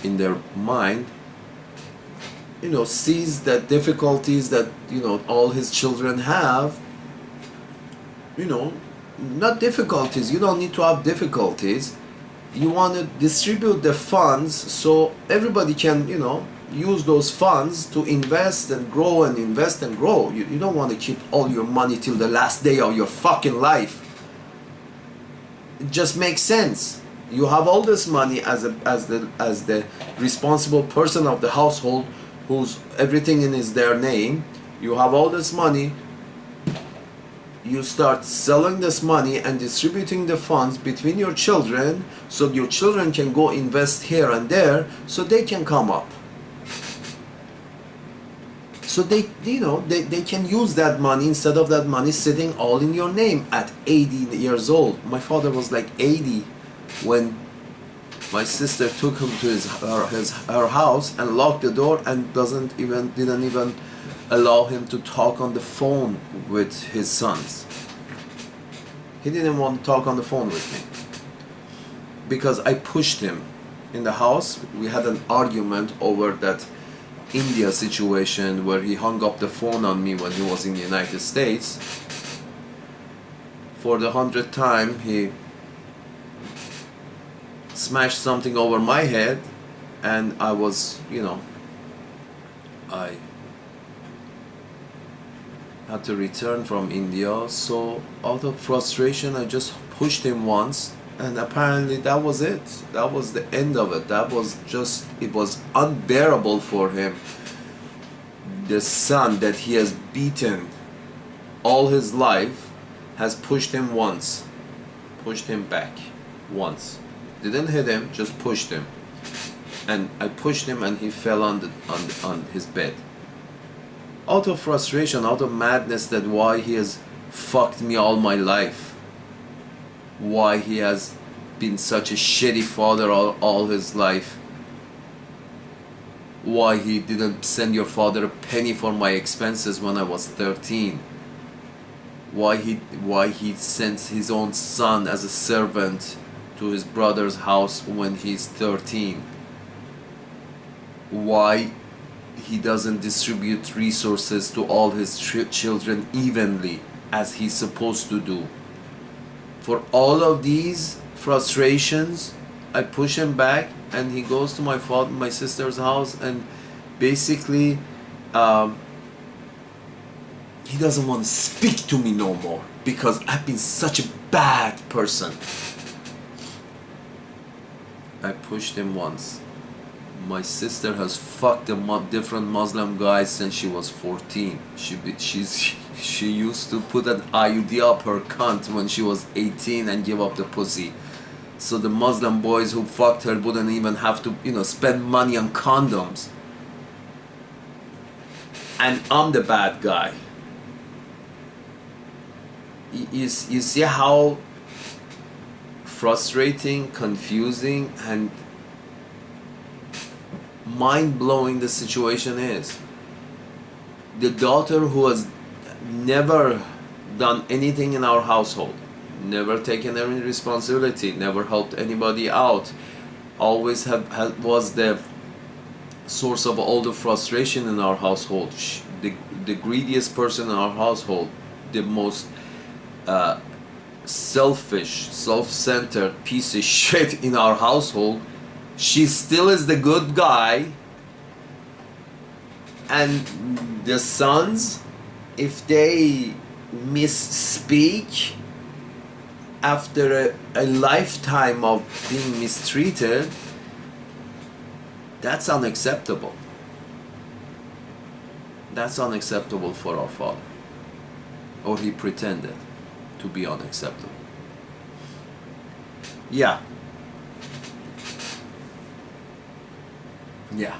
in their mind, sees that difficulties that, all his children have, not difficulties, you don't need to have difficulties. You want to distribute the funds so everybody can, use those funds to invest and grow and invest and grow. You don't want to keep all your money till the last day of your fucking life. It just makes sense. You have all this money as the responsible person of the household, whose everything is their name. You have all this money. You start selling this money and distributing the funds between your children, so your children can go invest here and there, so they can come up. So they can use that money instead of that money sitting all in your name at 80 years old. My father was like 80 when my sister took him to her house and locked the door and didn't even allow him to talk on the phone with his sons. He didn't want to talk on the phone with me because I pushed him in the house. We had an argument over that India situation where he hung up the phone on me when he was in the United States. For the 100th time, he smashed something over my head, and I was, I had to return from India. So out of frustration, I just pushed him once, and apparently that was it. That was the end of it. It was unbearable for him. The son that he has beaten all his life has pushed him once, pushed him back once. Didn't hit him, just pushed him. And I pushed him and he fell on his bed. Out of frustration, out of madness, that why he has fucked me all my life. Why he has been such a shitty father all his life. Why he didn't send your father a penny for my expenses when I was 13. Why he sends his own son as a servant to his brother's house when he's 13. Why he doesn't distribute resources to all his children evenly as he's supposed to do. For all of these frustrations, I push him back, and he goes to my sister's house, and basically he doesn't want to speak to me no more because I've been such a bad person. I pushed him once. My sister has fucked different Muslim guys since she was 14. She used to put an IUD up her cunt when she was 18 and give up the pussy. So the Muslim boys who fucked her wouldn't even have to, spend money on condoms. And I'm the bad guy. You see how frustrating, confusing, and mind-blowing the situation is. The daughter who has never done anything in our household, never taken any responsibility, never helped anybody out, always was the source of all the frustration in our household, the greediest person in our household, the most selfish, self-centered piece of shit in our household, she still is the good guy, and the sons, if they misspeak after a lifetime of being mistreated, that's unacceptable. That's unacceptable for our Father. Or he pretended to be unacceptable. Yeah. Yeah.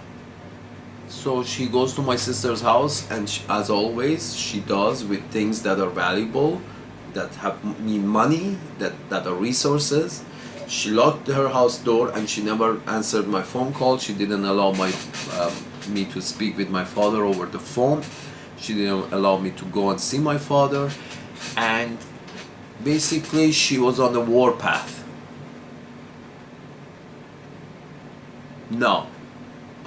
So she goes to my sister's house, and as always, she does with things that are valuable, that mean money, that are resources. She locked her house door, and she never answered my phone call. She didn't allow me to speak with my father over the phone. She didn't allow me to go and see my father, and basically she was on the warpath. Now,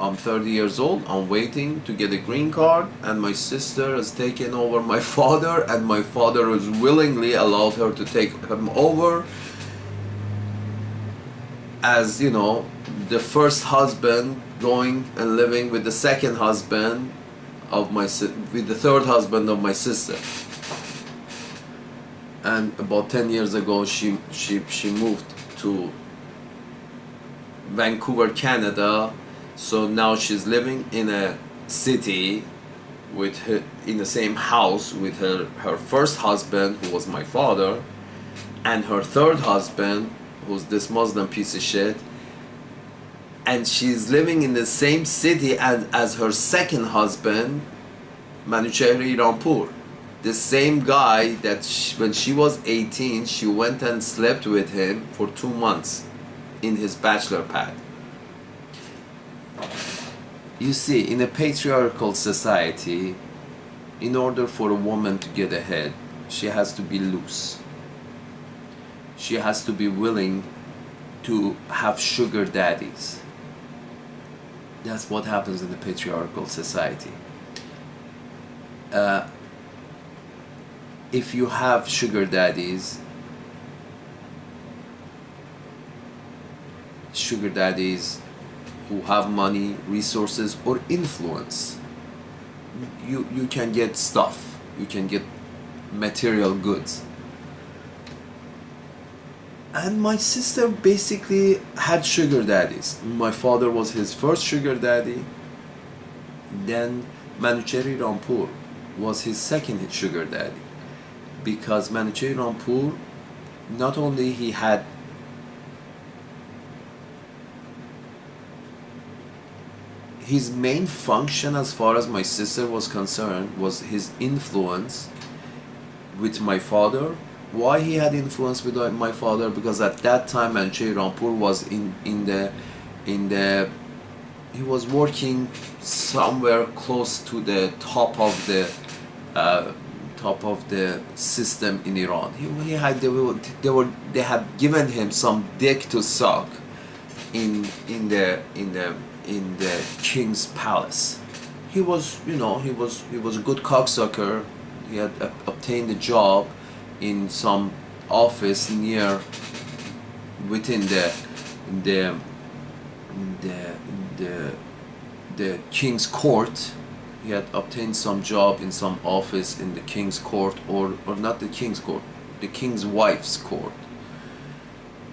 I'm 30 years old, I'm waiting to get a green card, and my sister has taken over my father, and my father has willingly allowed her to take him over as, you know, the first husband going and living with the second husband of with the third husband of my sister. And about 10 years ago, she moved to Vancouver, Canada. So now she's living in a city with her, in the same house with her first husband, who was my father, and her third husband, who's this Muslim piece of shit. And she's living in the same city as her second husband, Manuchehri Rampur. The same guy that when she was 18, she went and slept with him for 2 months in his bachelor pad. You see, in a patriarchal society, in order for a woman to get ahead, she has to be loose. She has to be willing to have sugar daddies. That's what happens in the patriarchal society. If you have sugar daddies who have money, resources, or influence, you can get stuff, you can get material goods. And my sister basically had sugar daddies. My father was his first sugar daddy. Then Manuchehri Rampur was his second sugar daddy. Because Manuchehri Rampur, not only he had his main function as far as my sister was concerned was his influence with my father. Why he had influence with my father? Because at that time Manuchehri Rampur was in the he was working somewhere close to the top of the system in Iran. They had given him some dick to suck in the king's palace. He was a good cocksucker. He had obtained a job in some office within the king's court. He had obtained some job in some office in the king's court, or not the king's court, the king's wife's court.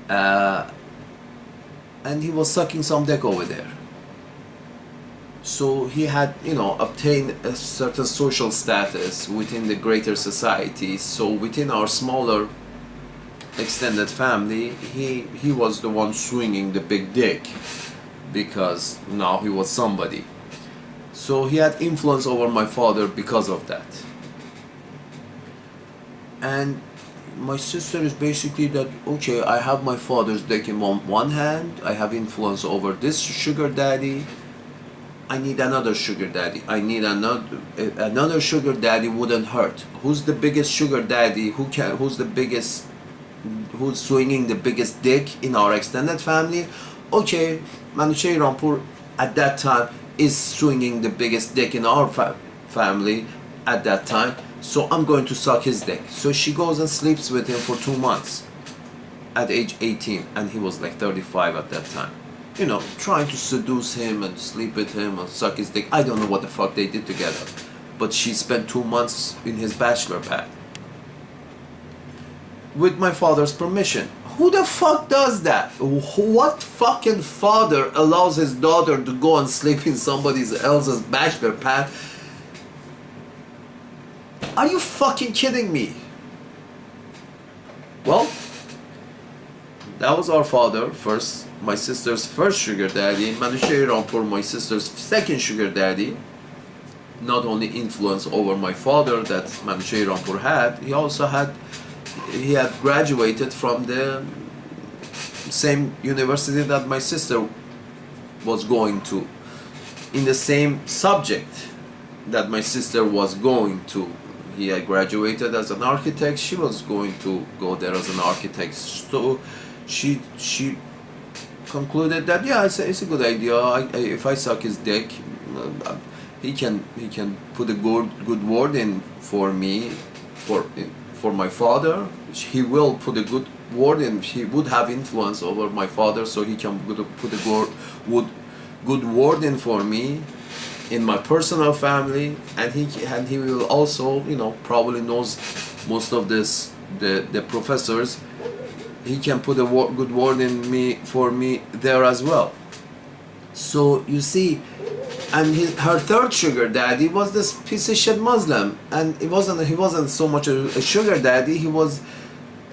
And he was sucking some dick over there. So he had, obtained a certain social status within the greater society. So within our smaller extended family, he was the one swinging the big dick, because now he was somebody. So he had influence over my father because of that. And my sister is basically that, okay, I have my father's dick in one hand, I have influence over this sugar daddy, I need another sugar daddy. I need another sugar daddy wouldn't hurt. Who's the biggest sugar daddy? Who's swinging the biggest dick in our extended family? Okay, Manuchehri Rampur at that time is swinging the biggest dick in our family at that time, so I'm going to suck his dick. So she goes and sleeps with him for 2 months at age 18, and he was like 35 at that time. you know, trying to seduce him and sleep with him and suck his dick. I don't know what the fuck they did together. But she spent 2 months in his bachelor pad. With my father's permission. Who the fuck does that? What fucking father allows his daughter to go and sleep in somebody else's bachelor pad? Are you fucking kidding me? Well, that was our father, first, my sister's first sugar daddy. Manouche Rampur, my sister's second sugar daddy. Not only influence over my father that Manouche Rampur had, he had graduated from the same university that my sister was going to, in the same subject that my sister was going to. He had graduated as an architect, she was going to go there as an architect. So she concluded that, yeah, it's a good idea. If I suck his dick, he can put a good word in for me, for my father. He will put a good word in. He would have influence over my father, so he can put a good word in for me in my personal family, and he will also, you know, probably knows most of the professors. He can put a good word in for me there as well. So you see, and her third sugar daddy was this piece of shit Muslim, and he wasn't so much a sugar daddy. He was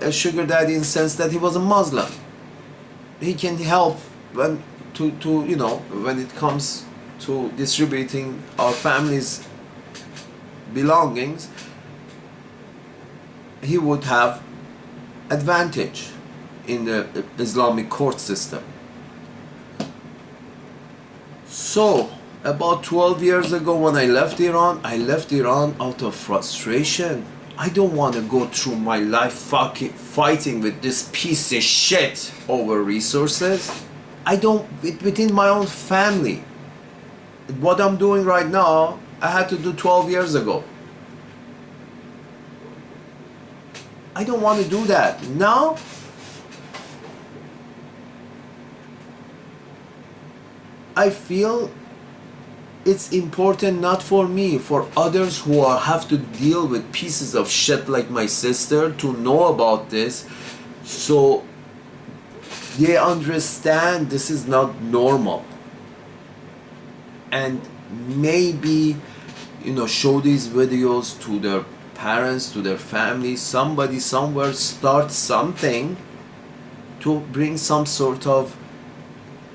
a sugar daddy in the sense that he was a Muslim. He can help when you know, when it comes to distributing our family's belongings. He would have advantage in the Islamic court system. So about 12 years ago when I left Iran out of frustration. I don't want to go through my life fucking fighting with this piece of shit over resources. Within my own family. What I'm doing right now, I had to do 12 years ago. I don't want to do that. Now, I feel it's important not for me, for others who have to deal with pieces of shit like my sister to know about this, so they understand this is not normal. And maybe, you know, show these videos to their parents, to their family. Somebody somewhere start something to bring some sort of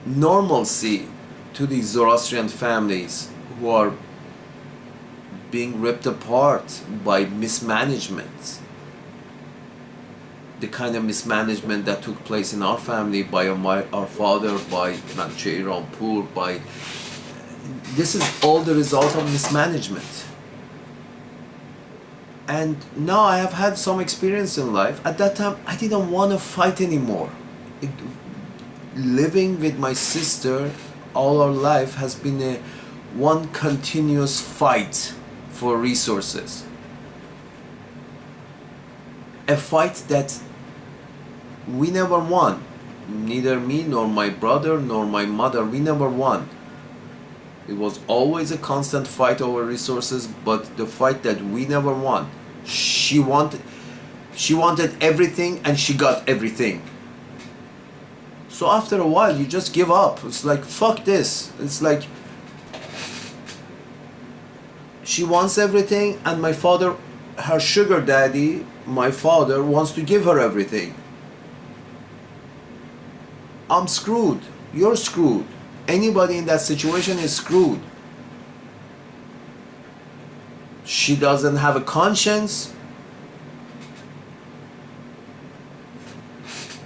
normalcy to these Zoroastrian families who are being ripped apart by mismanagement. The kind of mismanagement that took place in our family by our father, by Manouche Rampur, this is all the result of mismanagement. And now I have had some experience in life. At that time, I didn't want to fight anymore. Living with my sister all our life has been one continuous fight for resources. A fight that we never won. Neither me, nor my brother, nor my mother, we never won. It was always a constant fight over resources, but the fight that we never won. She wanted everything and she got everything. So after a while, you just give up. It's like, fuck this. It's like, she wants everything, and my father, her sugar daddy, my father, wants to give her everything. I'm screwed. You're screwed. Anybody in that situation is screwed. She doesn't have a conscience.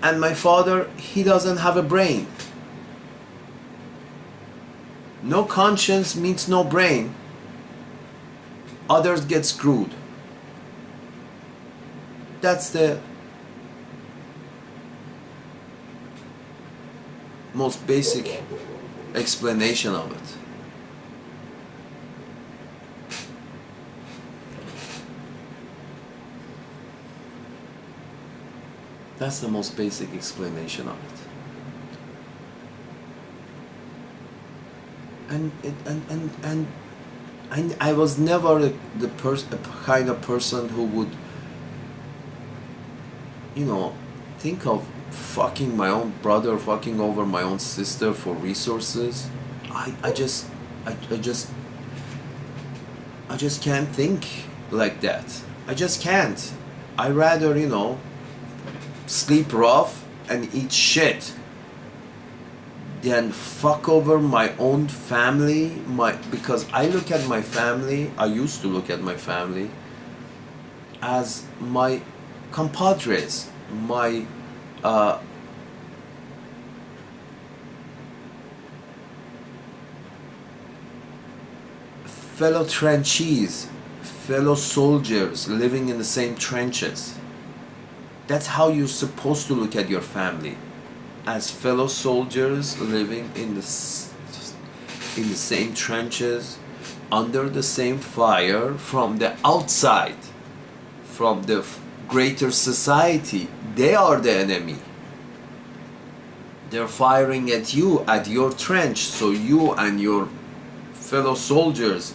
And my father, he doesn't have a brain. No conscience means no brain. Others get screwed. That's the most basic explanation of it. That's the most basic explanation of it. And I was never the kind of person who would, think of fucking my own brother, fucking over my own sister for resources. I just can't think like that. I just can't. I rather, sleep rough and eat shit than fuck over my own family. Because I look at my family, I used to look at my family as my compadres, my fellow trenchies, fellow soldiers living in the same trenches. That's how you're supposed to look at your family, as fellow soldiers living in the same trenches, under the same fire from the outside, from the greater society. They are the enemy. They're firing at you, at your trench, so you and your fellow soldiers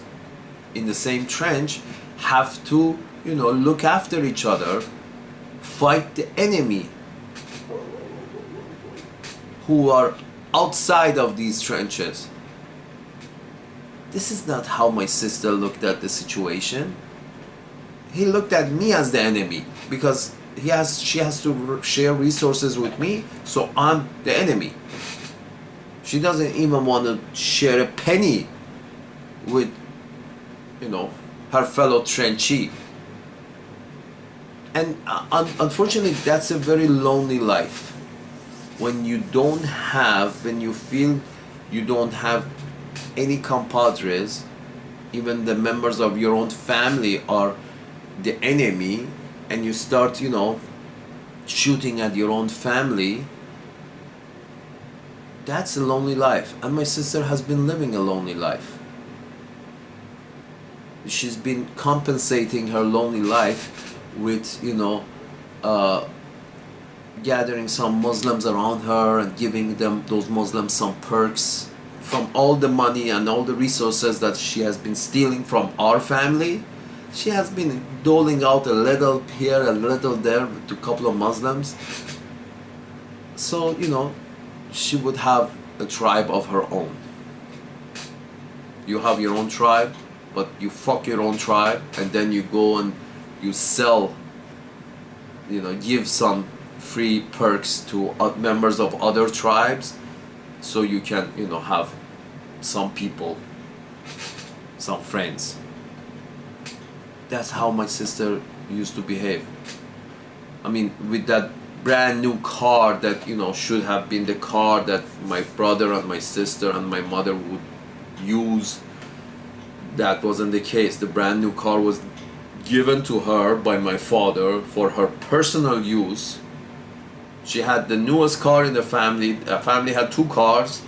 in the same trench have to, look after each other, fight the enemy who are outside of these trenches. This is not how my sister looked at the situation. He looked at me as the enemy because she has to share resources with me, so I'm the enemy. She doesn't even want to share a penny with, her fellow trenchie. And unfortunately, that's a very lonely life. When you feel you don't have any compadres, even the members of your own family are the enemy, and you start, shooting at your own family, that's a lonely life. And my sister has been living a lonely life. She's been compensating her lonely life with, gathering some Muslims around her and giving those Muslims some perks from all the money and all the resources that she has been stealing from our family. She has been doling out a little here, a little there to a couple of Muslims. So, she would have a tribe of her own. You have your own tribe, but you fuck your own tribe, and then you go and you sell, give some free perks to members of other tribes, so you can, have some people, some friends. That's how my sister used to behave. I mean, with that brand new car that, should have been the car that my brother and my sister and my mother would use, that wasn't the case. The brand new car was given to her by my father for her personal use. She had the newest car in the family. The family had two cars.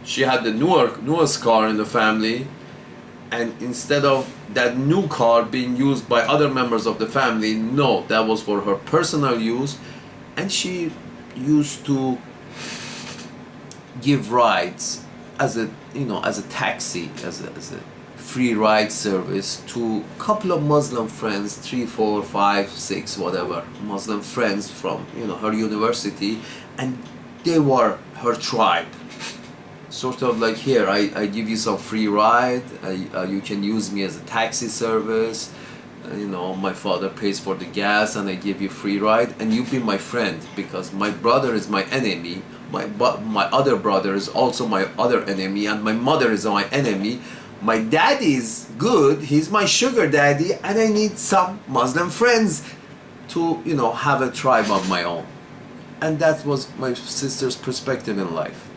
She had the newest car in the family, and instead of that new car being used by other members of the family, no, that was for her personal use. And she used to give rides as a taxi, as a free ride service to a couple of Muslim friends, 3, 4, 5, 6, whatever Muslim friends from her university, and they were her tribe. Sort of like, here, I give you some free ride, you can use me as a taxi service, my father pays for the gas and I give you free ride, and you be my friend, because my brother is my enemy, my other brother is also my other enemy, and my mother is my enemy. My daddy is good, he's my sugar daddy, and I need some Muslim friends to, have a tribe of my own. And that was my sister's perspective in life.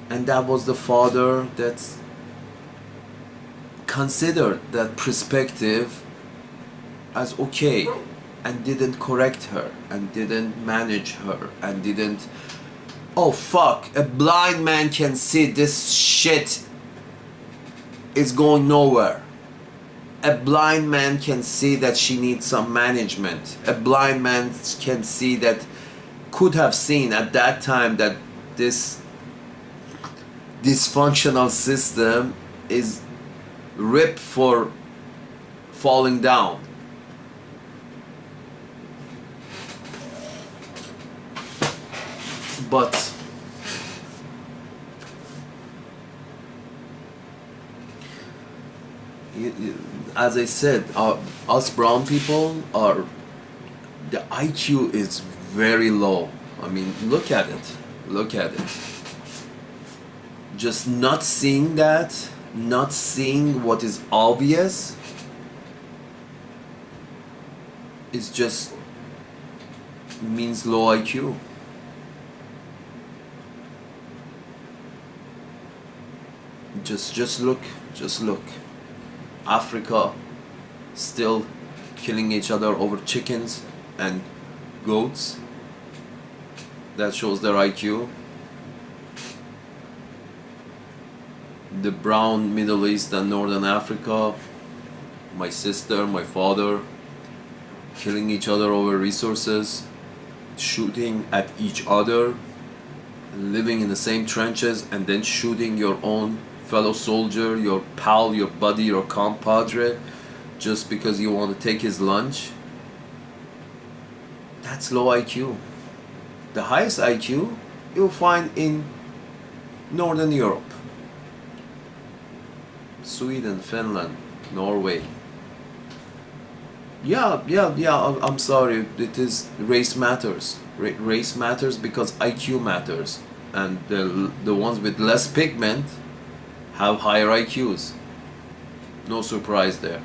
And that was the father that considered that perspective as okay, and didn't correct her, and didn't manage her, and didn't, oh fuck, a blind man can see this shit is going nowhere. A blind man can see that she needs some management. A blind man can see that, could have seen at that time that this dysfunctional system is ripe for falling down. But as I said, us brown people are, the IQ is very low. I mean, look at it. Look at it. Just not seeing that, not seeing what is obvious, is just means low IQ. Just look. Africa still killing each other over chickens and goats. That shows their IQ. The brown Middle East and Northern Africa, my sister, my father, killing each other over resources, shooting at each other, living in the same trenches, and then shooting your own fellow soldier, your pal, your buddy, your compadre, just because you want to take his lunch. That's low IQ. The highest IQ you'll find in Northern Europe. Sweden, Finland, Norway. Yeah, I'm sorry. It is race matters. Race matters because IQ matters. And the ones with less pigment have higher IQs. No surprise there.